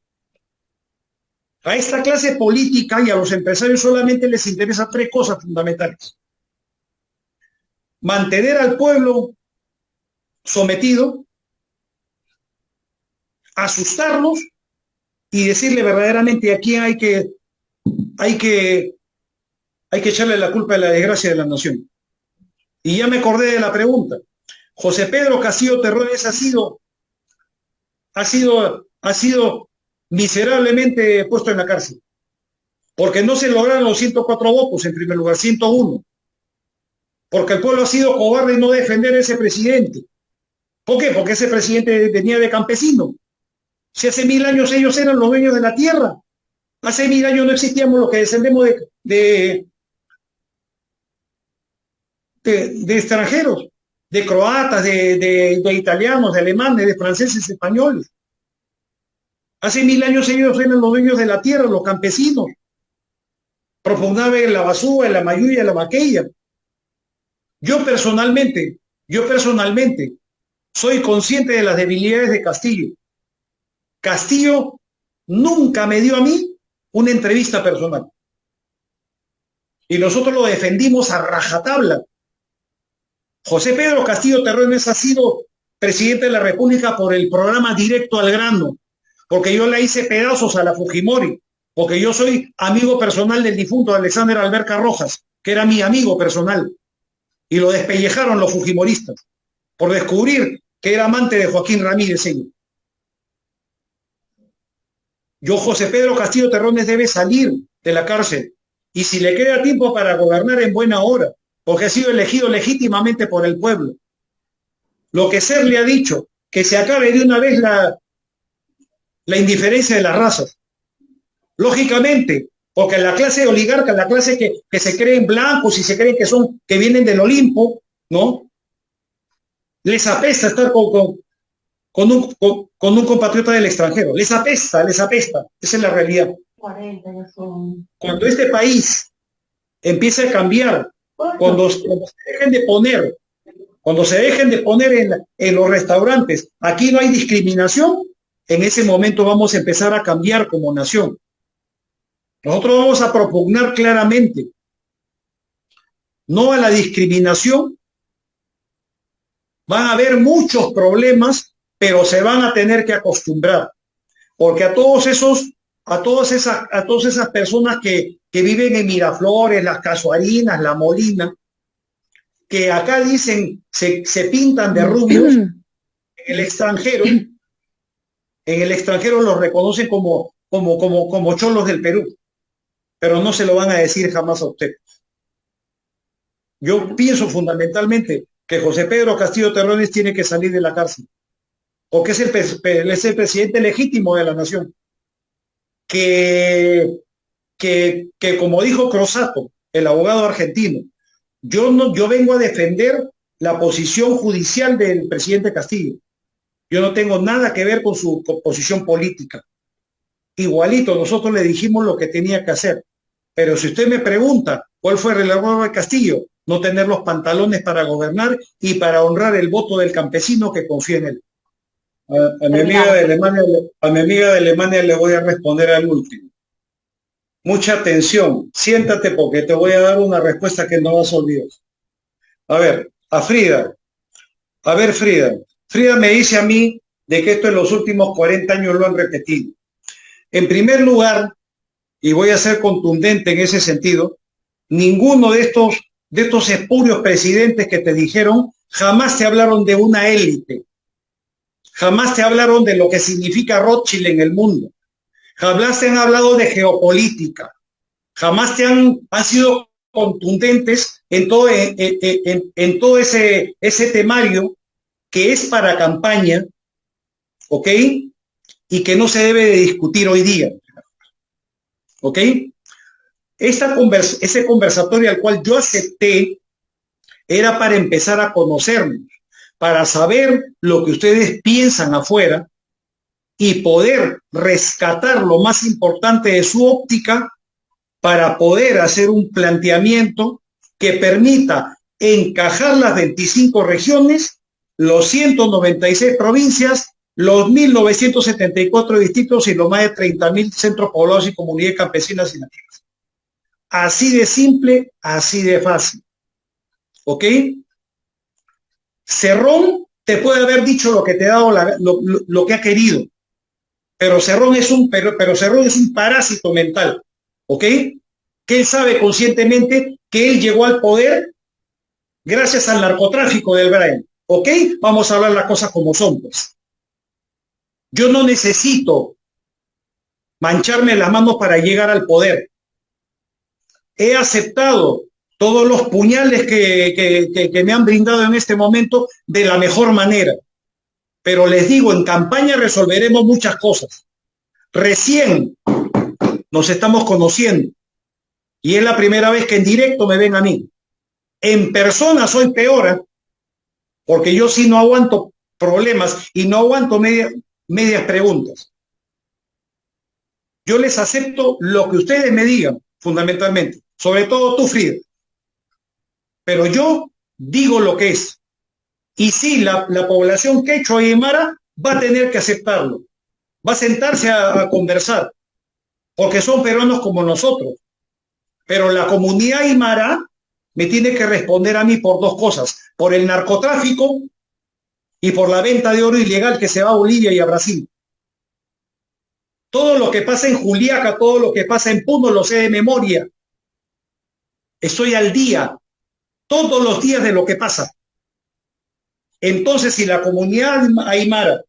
A esta clase política y a los empresarios solamente les interesa 3 cosas fundamentales. Mantener al pueblo sometido, asustarlos y decirle verdaderamente a quién hay que echarle la culpa de la desgracia de la nación. Y ya me acordé de la pregunta. José Pedro Castillo Terrones ha sido miserablemente puesto en la cárcel, porque no se lograron los 104 votos, en primer lugar, 101, porque el pueblo ha sido cobarde y no defender a ese presidente. ¿Por qué? Porque ese presidente venía de campesino. Si hace 1000 años ellos eran los dueños de la tierra, hace 1000 años no existíamos los que descendemos de extranjeros, de croatas, de italianos, de alemanes, de franceses, españoles. Hace 1000 años ellos eran los dueños de la tierra, los campesinos. Propugnaban la basura, la mayuya, la vaqueya. Yo personalmente soy consciente de las debilidades de Castillo. Castillo nunca me dio a mí una entrevista personal. Y nosotros lo defendimos a rajatabla. José Pedro Castillo Terrones ha sido presidente de la República por el programa Directo al Grano, porque yo le hice pedazos a la Fujimori, porque yo soy amigo personal del difunto Alexander Alberca Rojas, que era mi amigo personal, y lo despellejaron los fujimoristas por descubrir que era amante de Joaquín Ramírez. José Pedro Castillo Terrones debe salir de la cárcel, y si le queda tiempo para gobernar en buena hora, porque ha sido elegido legítimamente por el pueblo. Lo que Ser le ha dicho, que se acabe de una vez la indiferencia de las razas. Lógicamente, porque la clase oligarca, la clase que se creen blancos y se creen que vienen del Olimpo, ¿no? Les apesta estar con un compatriota del extranjero. Les apesta. Esa es la realidad. Cuando este país empiece a cambiar, cuando se dejen de poner en los restaurantes, aquí no hay discriminación, en ese momento vamos a empezar a cambiar como nación. Nosotros vamos a propugnar claramente no a la discriminación. Van a haber muchos problemas, pero se van a tener que acostumbrar, porque a todas esas personas que viven en Miraflores, Las Casuarinas, La Molina, que acá dicen se pintan de rubios, en el extranjero los reconocen como cholos del Perú, pero no se lo van a decir jamás a usted. Yo pienso fundamentalmente que José Pedro Castillo Terrones tiene que salir de la cárcel, porque es el presidente legítimo de la nación, que como dijo Crosato, el abogado argentino, yo vengo a defender la posición judicial del presidente Castillo. Yo no tengo nada que ver con su posición política. Igualito, nosotros le dijimos lo que tenía que hacer. Pero si usted me pregunta cuál fue el error de Castillo, no tener los pantalones para gobernar y para honrar el voto del campesino que confía en él. A mi amiga Terminamos, de por favor. Alemania, a mi amiga de Alemania le voy a responder al último. Mucha atención, siéntate porque te voy a dar una respuesta que no vas a olvidar. A ver, a Frida. A ver, Frida. Frida me dice a mí de que esto en los últimos 40 años lo han repetido. En primer lugar, y voy a ser contundente en ese sentido, ninguno de estos espurios presidentes que te dijeron jamás te hablaron de una élite, jamás te hablaron de lo que significa Rothschild en el mundo, jamás te han hablado de geopolítica, jamás han sido contundentes en todo ese temario que es para campaña, ¿ok? Y que no se debe de discutir hoy día, ¿ok? Ese conversatorio al cual yo acepté era para empezar a conocernos, para saber lo que ustedes piensan afuera y poder rescatar lo más importante de su óptica para poder hacer un planteamiento que permita encajar las 25 regiones, los 196 provincias, los 1974 distritos y los más de 30.000 centros poblados y comunidades campesinas y nativas. Así de simple, así de fácil. ¿Ok? Cerrón te puede haber dicho lo que te ha dado lo que ha querido, pero Cerrón es un parásito mental, ¿ok? Que él sabe conscientemente que él llegó al poder gracias al narcotráfico del Brian, ¿ok? Vamos a hablar las cosas como son, pues. Yo no necesito mancharme las manos para llegar al poder. He aceptado todos los puñales que me han brindado en este momento de la mejor manera. Pero les digo, en campaña resolveremos muchas cosas. Recién nos estamos conociendo y es la primera vez que en directo me ven a mí. En persona soy peor, porque yo sí no aguanto problemas y no aguanto medias preguntas. Yo les acepto lo que ustedes me digan, fundamentalmente, sobre todo tú, Frida. Pero yo digo lo que es. Y sí, la población quechua y aymara va a tener que aceptarlo. Va a sentarse a conversar, porque son peruanos como nosotros. Pero la comunidad aymara me tiene que responder a mí por dos cosas, por el narcotráfico y por la venta de oro ilegal que se va a Bolivia y a Brasil. Todo lo que pasa en Juliaca, todo lo que pasa en Puno lo sé de memoria. Estoy al día, todos los días de lo que pasa. Entonces, si la comunidad aymara,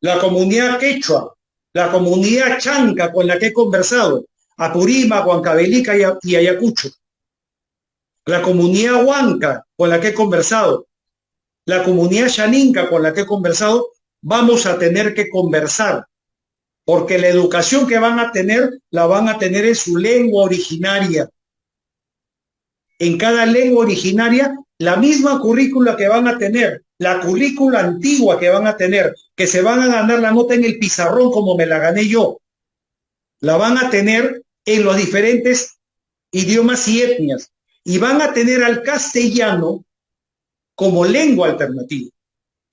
la comunidad quechua, la comunidad chanca con la que he conversado, Apurímac, Huancavelica y Ayacucho, la comunidad huanca con la que he conversado, la comunidad xaninca con la que he conversado, vamos a tener que conversar, porque la educación que van a tener, la van a tener en su lengua originaria. En cada lengua originaria, la misma currícula que van a tener, la currícula antigua que van a tener, que se van a ganar la nota en el pizarrón como me la gané yo, la van a tener en los diferentes idiomas y etnias, y van a tener al castellano como lengua alternativa.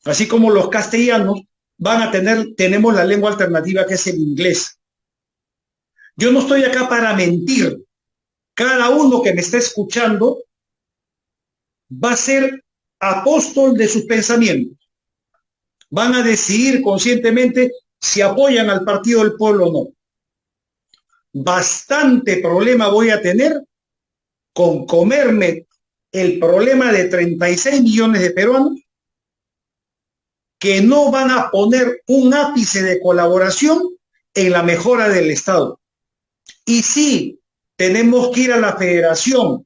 Así como los castellanos tenemos la lengua alternativa que es el inglés. Yo no estoy acá para mentir. Cada uno que me está escuchando va a ser apóstol de sus pensamientos. Van a decidir conscientemente si apoyan al Partido del Pueblo o no. Bastante problema voy a tener con comerme el problema de 36 millones de peruanos que no van a poner un ápice de colaboración en la mejora del Estado. Y sí, tenemos que ir a la federación,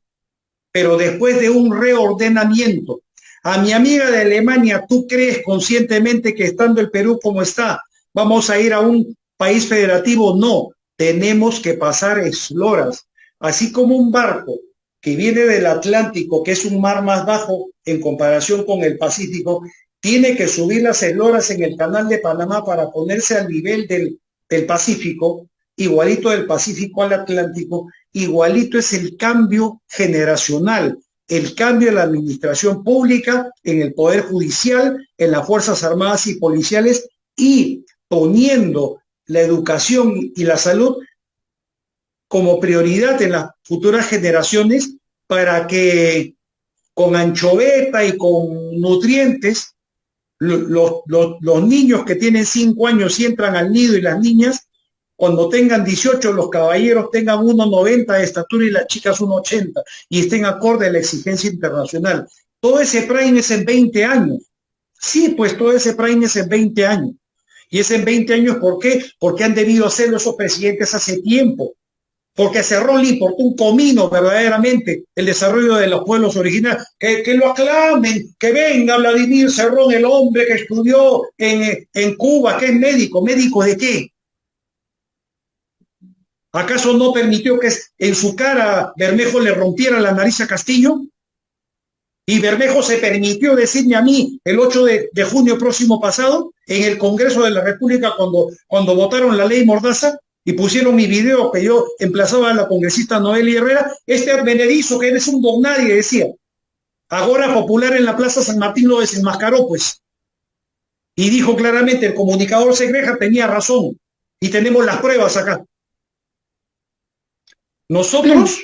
pero después de un reordenamiento. A mi amiga de Alemania, ¿tú crees conscientemente que estando el Perú como está, vamos a ir a un país federativo? No, tenemos que pasar esloras, así como un barco que viene del Atlántico, que es un mar más bajo en comparación con el Pacífico, tiene que subir las esloras en el canal de Panamá para ponerse al nivel del Pacífico, igualito del Pacífico al Atlántico, igualito es el cambio generacional, el cambio en la administración pública, en el Poder Judicial, en las Fuerzas Armadas y Policiales, y poniendo la educación y la salud como prioridad en las futuras generaciones para que con anchoveta y con nutrientes los niños que tienen 5 años y entran al nido y las niñas, cuando tengan 18, los caballeros tengan 1,90 de estatura y las chicas 1,80 y estén acorde a la exigencia internacional. Todo ese prime es en 20 años. Sí, pues todo ese prime es en 20 años. Y es en 20 años, ¿por qué? Porque han debido hacerlo esos presidentes hace tiempo. Porque a Cerrón le importó un comino verdaderamente el desarrollo de los pueblos originarios. Que lo aclamen, que venga Vladimir Cerrón, el hombre que estudió en Cuba, que es médico. ¿Médico de qué? ¿Acaso no permitió que en su cara Bermejo le rompiera la nariz a Castillo? Y Bermejo se permitió decirme a mí el 8 de junio próximo pasado, en el Congreso de la República, cuando votaron la ley Mordaza, y pusieron mi video que yo emplazaba a la congresista Noelia Herrera, este Benedizo, que eres un don nadie, decía. Agora Popular en la Plaza San Martín lo desenmascaró, pues. Y dijo claramente, el comunicador Segreja tenía razón, y tenemos las pruebas acá. Nosotros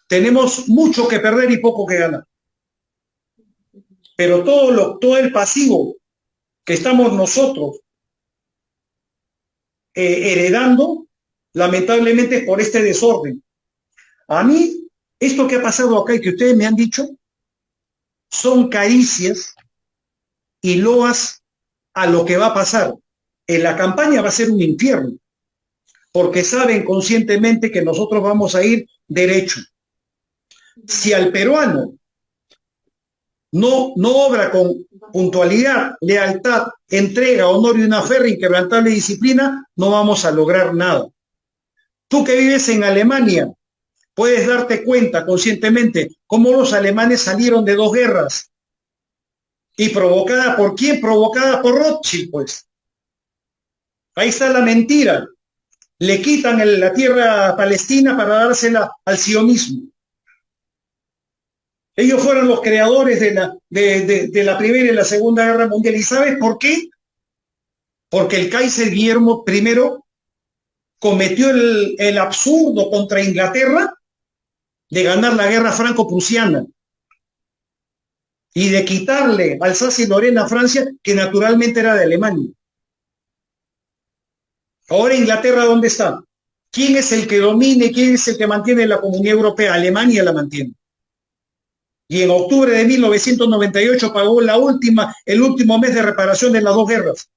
tenemos mucho que perder y poco que ganar. Pero todo el pasivo que estamos nosotros heredando, lamentablemente es por este desorden. A mí, esto que ha pasado acá y que ustedes me han dicho, son caricias y loas a lo que va a pasar. En la campaña va a ser un infierno, porque saben conscientemente que nosotros vamos a ir derecho. Si al peruano no obra con puntualidad, lealtad, entrega, honor y una férrea inquebrantable disciplina, no vamos a lograr nada. Tú que vives en Alemania, puedes darte cuenta conscientemente cómo los alemanes salieron de 2 guerras. ¿Y provocada por quién? Provocada por Rothschild, pues. Ahí está la mentira. Le quitan la tierra palestina para dársela al sionismo. Ellos fueron los creadores de la Primera y la Segunda Guerra Mundial. ¿Y sabes por qué? Porque el Kaiser Guillermo I cometió el absurdo contra Inglaterra de ganar la guerra franco-prusiana y de quitarle Alsacia y Lorena a Francia, que naturalmente era de Alemania. Ahora Inglaterra, ¿dónde está? ¿Quién es el que domine? ¿Quién es el que mantiene la Comunidad Europea? Alemania la mantiene. Y en octubre de 1998 pagó el último mes de reparación de las 2 guerras.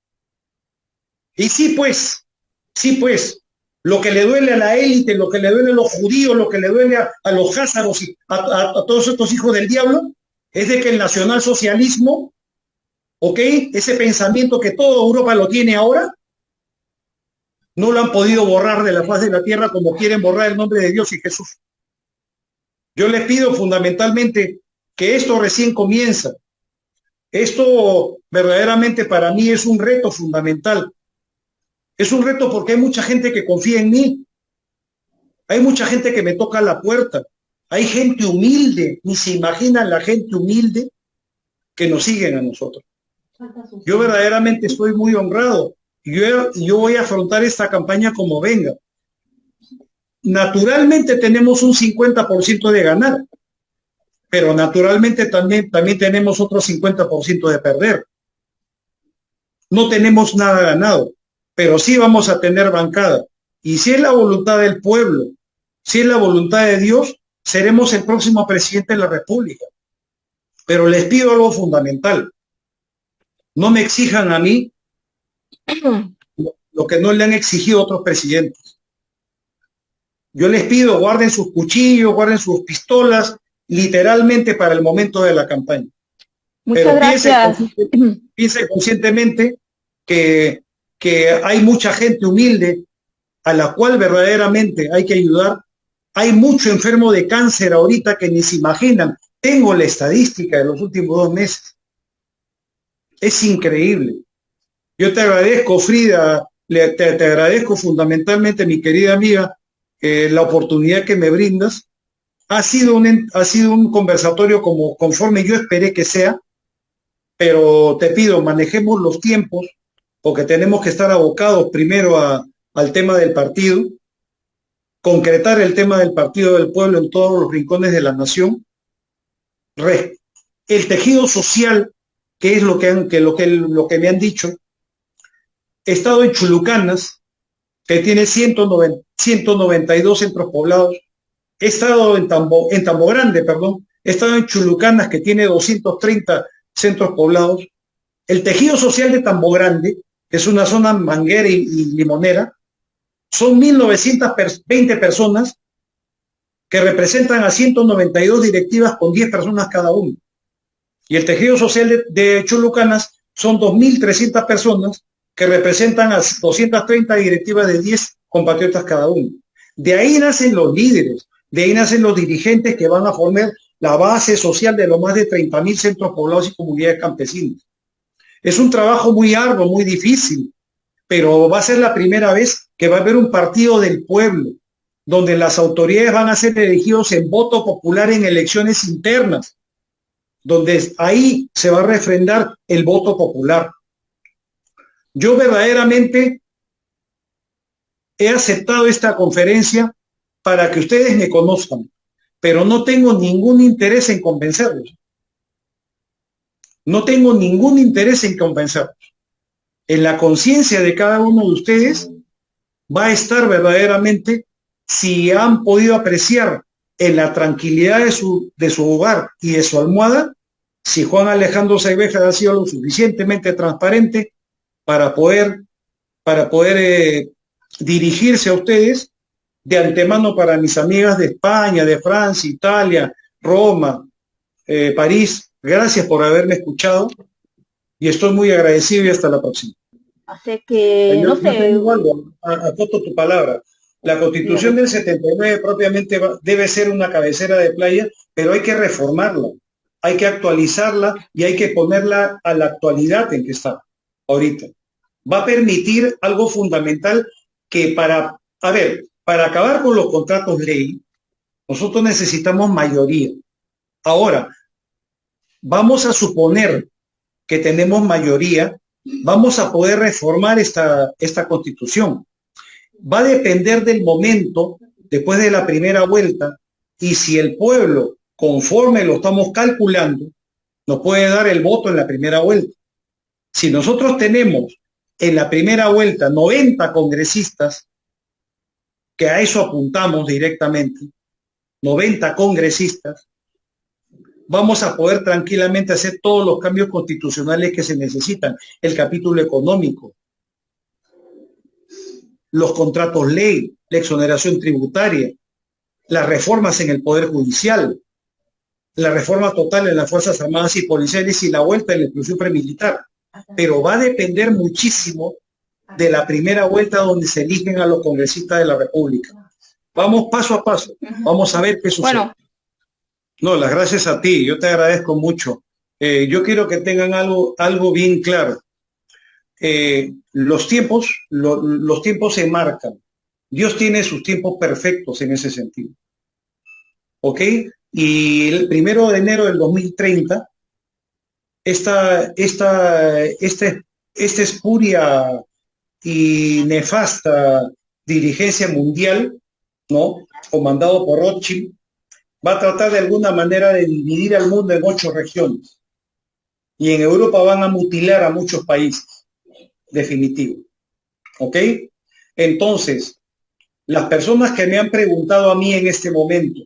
Y sí pues, lo que le duele a la élite, lo que le duele a los judíos, lo que le duele a los házaros y a todos estos hijos del diablo, es de que el nacionalsocialismo, ¿ok? Ese pensamiento que toda Europa lo tiene ahora, no lo han podido borrar de la faz de la tierra como quieren borrar el nombre de Dios y Jesús. Yo les pido fundamentalmente que esto recién comienza. Esto verdaderamente para mí es un reto fundamental. Es un reto porque hay mucha gente que confía en mí. Hay mucha gente que me toca la puerta. Hay gente humilde, ni se imaginan la gente humilde que nos siguen a nosotros. Yo verdaderamente estoy muy honrado. Yo voy a afrontar esta campaña como venga. Naturalmente tenemos un 50% de ganar, pero naturalmente también tenemos otro 50% de perder. No tenemos nada ganado, pero sí vamos a tener bancada. Y si es la voluntad del pueblo, si es la voluntad de Dios, seremos el próximo presidente de la República. Pero les pido algo fundamental. No me exijan a mí lo que no le han exigido otros presidentes. Yo les pido, guarden sus cuchillos, guarden sus pistolas, literalmente para el momento de la campaña. Muchas gracias. Piense conscientemente que hay mucha gente humilde a la cual verdaderamente hay que ayudar. Hay mucho enfermo de cáncer ahorita que ni se imaginan. Tengo la estadística de los últimos 2 meses. Es increíble. Yo te agradezco, Frida, te agradezco fundamentalmente, mi querida amiga, la oportunidad que me brindas. Ha sido un conversatorio como conforme yo esperé que sea, pero te pido, manejemos los tiempos, porque tenemos que estar abocados primero al tema del partido, concretar el tema del partido del pueblo en todos los rincones de la nación, el tejido social, que es lo que me han dicho. He estado en Chulucanas, que tiene 192 centros poblados. He estado en Tambo Grande, perdón. He estado en Chulucanas, que tiene 230 centros poblados. El tejido social de Tambo Grande, que es una zona manguera y limonera, son 1.920 personas que representan a 192 directivas con 10 personas cada uno. Y el tejido social de Chulucanas son 2.300 personas que representan a 230 directivas de 10 compatriotas cada uno. De ahí nacen los líderes, de ahí nacen los dirigentes que van a formar la base social de los más de 30.000 centros poblados y comunidades campesinas. Es un trabajo muy arduo, muy difícil, pero va a ser la primera vez que va a haber un partido del pueblo, donde las autoridades van a ser elegidos en voto popular en elecciones internas, donde ahí se va a refrendar el voto popular. Yo verdaderamente he aceptado esta conferencia para que ustedes me conozcan, pero no tengo ningún interés en convencerlos. No tengo ningún interés en convencerlos. En la conciencia de cada uno de ustedes va a estar verdaderamente si han podido apreciar en la tranquilidad de su hogar y de su almohada, si Juan Alejandro Sayveja ha sido lo suficientemente transparente para poder dirigirse a ustedes de antemano. Para mis amigas de España, de Francia, Italia, Roma, París, gracias por haberme escuchado y estoy muy agradecido y hasta la próxima. Así que, Yo, no yo sé, tengo algo, acoto tu palabra. La Constitución dígame. del 79 propiamente debe ser una cabecera de playa, pero hay que reformarla, hay que actualizarla y hay que ponerla a la actualidad en que está ahorita. Va a permitir algo fundamental que para acabar con los contratos ley, nosotros necesitamos mayoría. Ahora, vamos a suponer que tenemos mayoría, vamos a poder reformar esta Constitución. Va a depender del momento, después de la primera vuelta, y si el pueblo, conforme lo estamos calculando, nos puede dar el voto en la primera vuelta. Si nosotros tenemos en la primera vuelta 90 congresistas, que a eso apuntamos directamente, 90 congresistas, vamos a poder tranquilamente hacer todos los cambios constitucionales que se necesitan. El capítulo económico, los contratos ley, la exoneración tributaria, las reformas en el Poder Judicial, la reforma total en las Fuerzas Armadas y Policiales y la vuelta en la inclusión premilitar. Pero va a depender muchísimo de la primera vuelta donde se eligen a los congresistas de la República. Vamos paso a paso, vamos a ver qué sucede. Bueno. No, las gracias a ti, yo te agradezco mucho. Yo quiero que tengan algo bien claro. Los tiempos se marcan. Dios tiene sus tiempos perfectos en ese sentido. ¿Ok? Y el 1 de enero del 2030, esta espuria y nefasta dirigencia mundial, ¿no?, comandado por Rothschild, va a tratar de alguna manera de dividir al mundo en 8 regiones. Y en Europa van a mutilar a muchos países, definitivo. ¿Ok? Entonces, las personas que me han preguntado a mí en este momento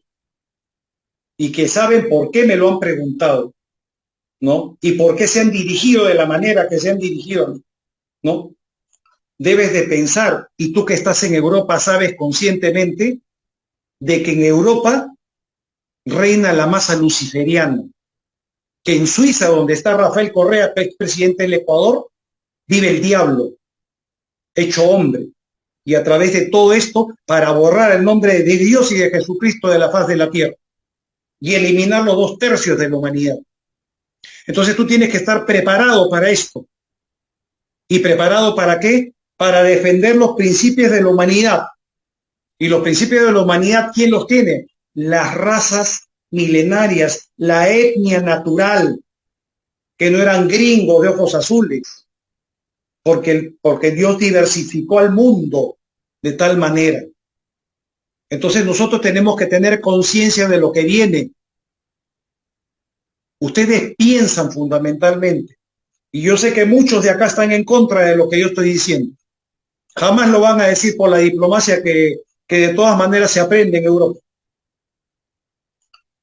y que saben por qué me lo han preguntado, ¿no?, y por qué se han dirigido de la manera que se han dirigido, ¿no?, debes de pensar, y tú que estás en Europa sabes conscientemente de que en Europa reina la masa luciferiana, que en Suiza, donde está Rafael Correa, expresidente del Ecuador, vive el diablo, hecho hombre, y a través de todo esto, para borrar el nombre de Dios y de Jesucristo de la faz de la tierra, y eliminar los 2/3 de la humanidad. Entonces tú tienes que estar preparado para esto. ¿Y preparado para qué? Para defender los principios de la humanidad. Y los principios de la humanidad, ¿quién los tiene? Las razas milenarias, la etnia natural, que no eran gringos de ojos azules, porque Dios diversificó al mundo de tal manera. Entonces nosotros tenemos que tener conciencia de lo que viene. Ustedes piensan fundamentalmente, y yo sé que muchos de acá están en contra de lo que yo estoy diciendo. Jamás lo van a decir por la diplomacia que de todas maneras se aprende en Europa.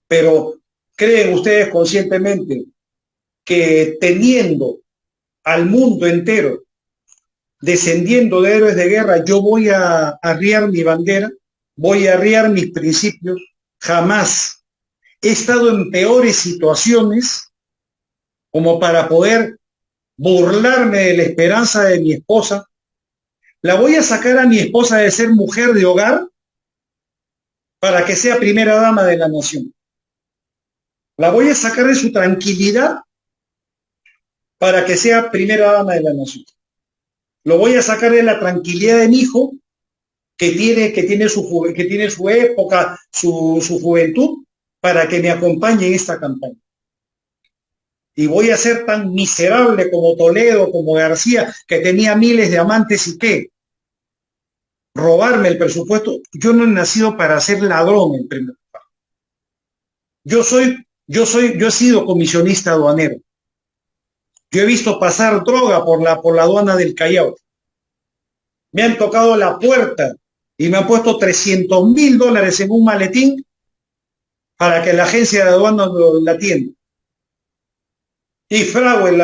Pero creen ustedes conscientemente que teniendo al mundo entero descendiendo de héroes de guerra, yo voy a arriar mi bandera, voy a arriar mis principios. Jamás he estado en peores situaciones como para poder burlarme de la esperanza de mi esposa. La voy a sacar a mi esposa de ser mujer de hogar para que sea primera dama de la nación. La voy a sacar de su tranquilidad para que sea primera dama de la nación. Lo voy a sacar de la tranquilidad de mi hijo, que tiene su época, su juventud, para que me acompañe en esta campaña. Y voy a ser tan miserable como Toledo, como García, que tenía miles de amantes y qué, robarme el presupuesto. Yo no he nacido para ser ladrón en primer lugar. Yo he sido comisionista aduanero. Yo he visto pasar droga por la aduana del Callao. Me han tocado la puerta y me han puesto $300.000 en un maletín para que la agencia de aduanas la atienda. Y fraude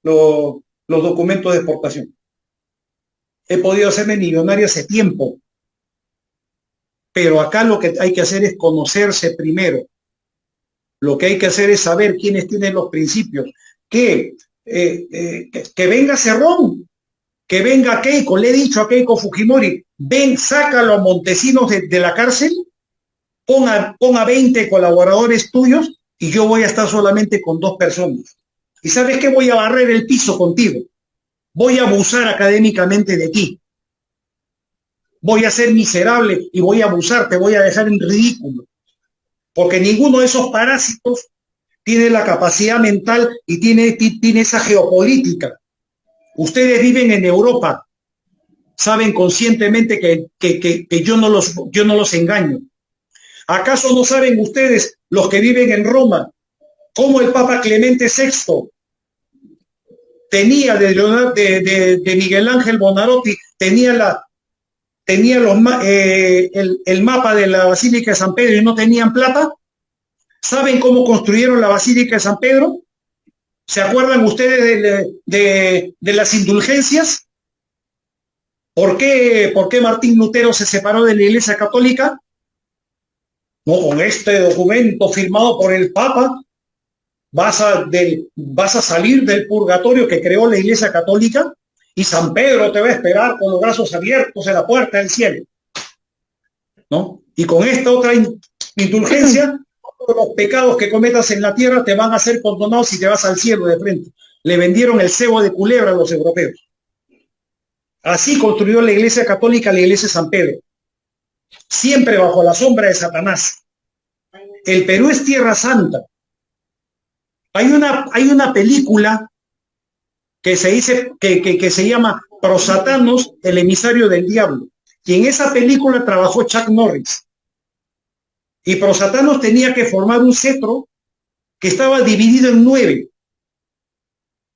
los documentos de exportación. He podido hacerme millonario hace tiempo. Pero acá lo que hay que hacer es conocerse primero. Lo que hay que hacer es saber quiénes tienen los principios. Que venga Cerrón, que venga Keiko. Le he dicho a Keiko Fujimori, ven, sácalo a Montesinos de la cárcel, ponga 20 colaboradores tuyos y yo voy a estar solamente con 2 personas. ¿Y sabes qué? Voy a barrer el piso contigo. Voy a abusar académicamente de ti. Voy a ser miserable y voy a abusar, te voy a dejar en ridículo. Porque ninguno de esos parásitos tiene la capacidad mental y tiene esa geopolítica. Ustedes viven en Europa, saben conscientemente que yo no los engaño. ¿Acaso no saben ustedes, los que viven en Roma, cómo el Papa Clemente VI tenía de Miguel Ángel Bonarotti, tenía el mapa de la Basílica de San Pedro y no tenían plata? ¿Saben cómo construyeron la Basílica de San Pedro? ¿Se acuerdan ustedes de las indulgencias? ¿Por qué Martín Lutero se separó de la Iglesia Católica? No, con este documento firmado por el Papa vas a salir del purgatorio que creó la Iglesia Católica y San Pedro te va a esperar con los brazos abiertos en la puerta del cielo, ¿no? Y con esta otra indulgencia, todos los pecados que cometas en la tierra te van a ser condonados y te vas al cielo de frente. Le vendieron el cebo de culebra a los europeos. Así construyó la Iglesia Católica la Iglesia de San Pedro, siempre bajo la sombra de Satanás. El Perú es tierra santa. Hay una película que se llama Prosatanos, el emisario del diablo. Y en esa película trabajó Chuck Norris. Y Prosatanos tenía que formar un cetro que estaba dividido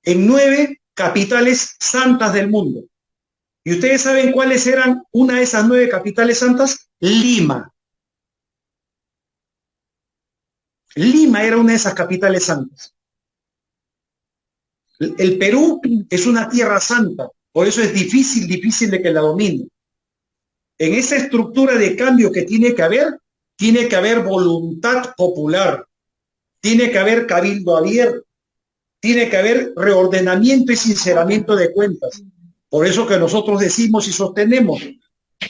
en 9 capitales santas del mundo. ¿Y ustedes saben cuáles eran una de esas 9 capitales santas? Lima. Lima era una de esas capitales santas. El Perú es una tierra santa, por eso es difícil de que la domine. En esa estructura de cambio que tiene que haber voluntad popular, tiene que haber cabildo abierto, tiene que haber reordenamiento y sinceramiento de cuentas. Por eso que nosotros decimos y sostenemos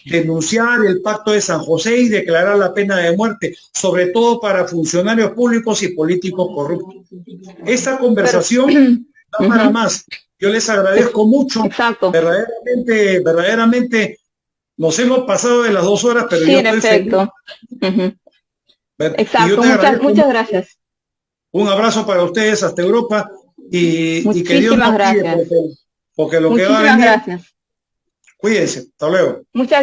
denunciar el pacto de San José y declarar la pena de muerte, sobre todo para funcionarios públicos y políticos corruptos. Esta conversación da para más. Yo les agradezco mucho. Exacto. Verdaderamente Nos hemos pasado de las 2 horas, pero Sí, yo en estoy feliz. efecto. Ujú. Y yo Exacto, te agradezco. muchas gracias. Un abrazo para ustedes hasta Europa y que Dios Muchísimas nos guíe, gracias. porque lo que va a Muchísimas venir, gracias. cuídense. Hasta luego. Muchas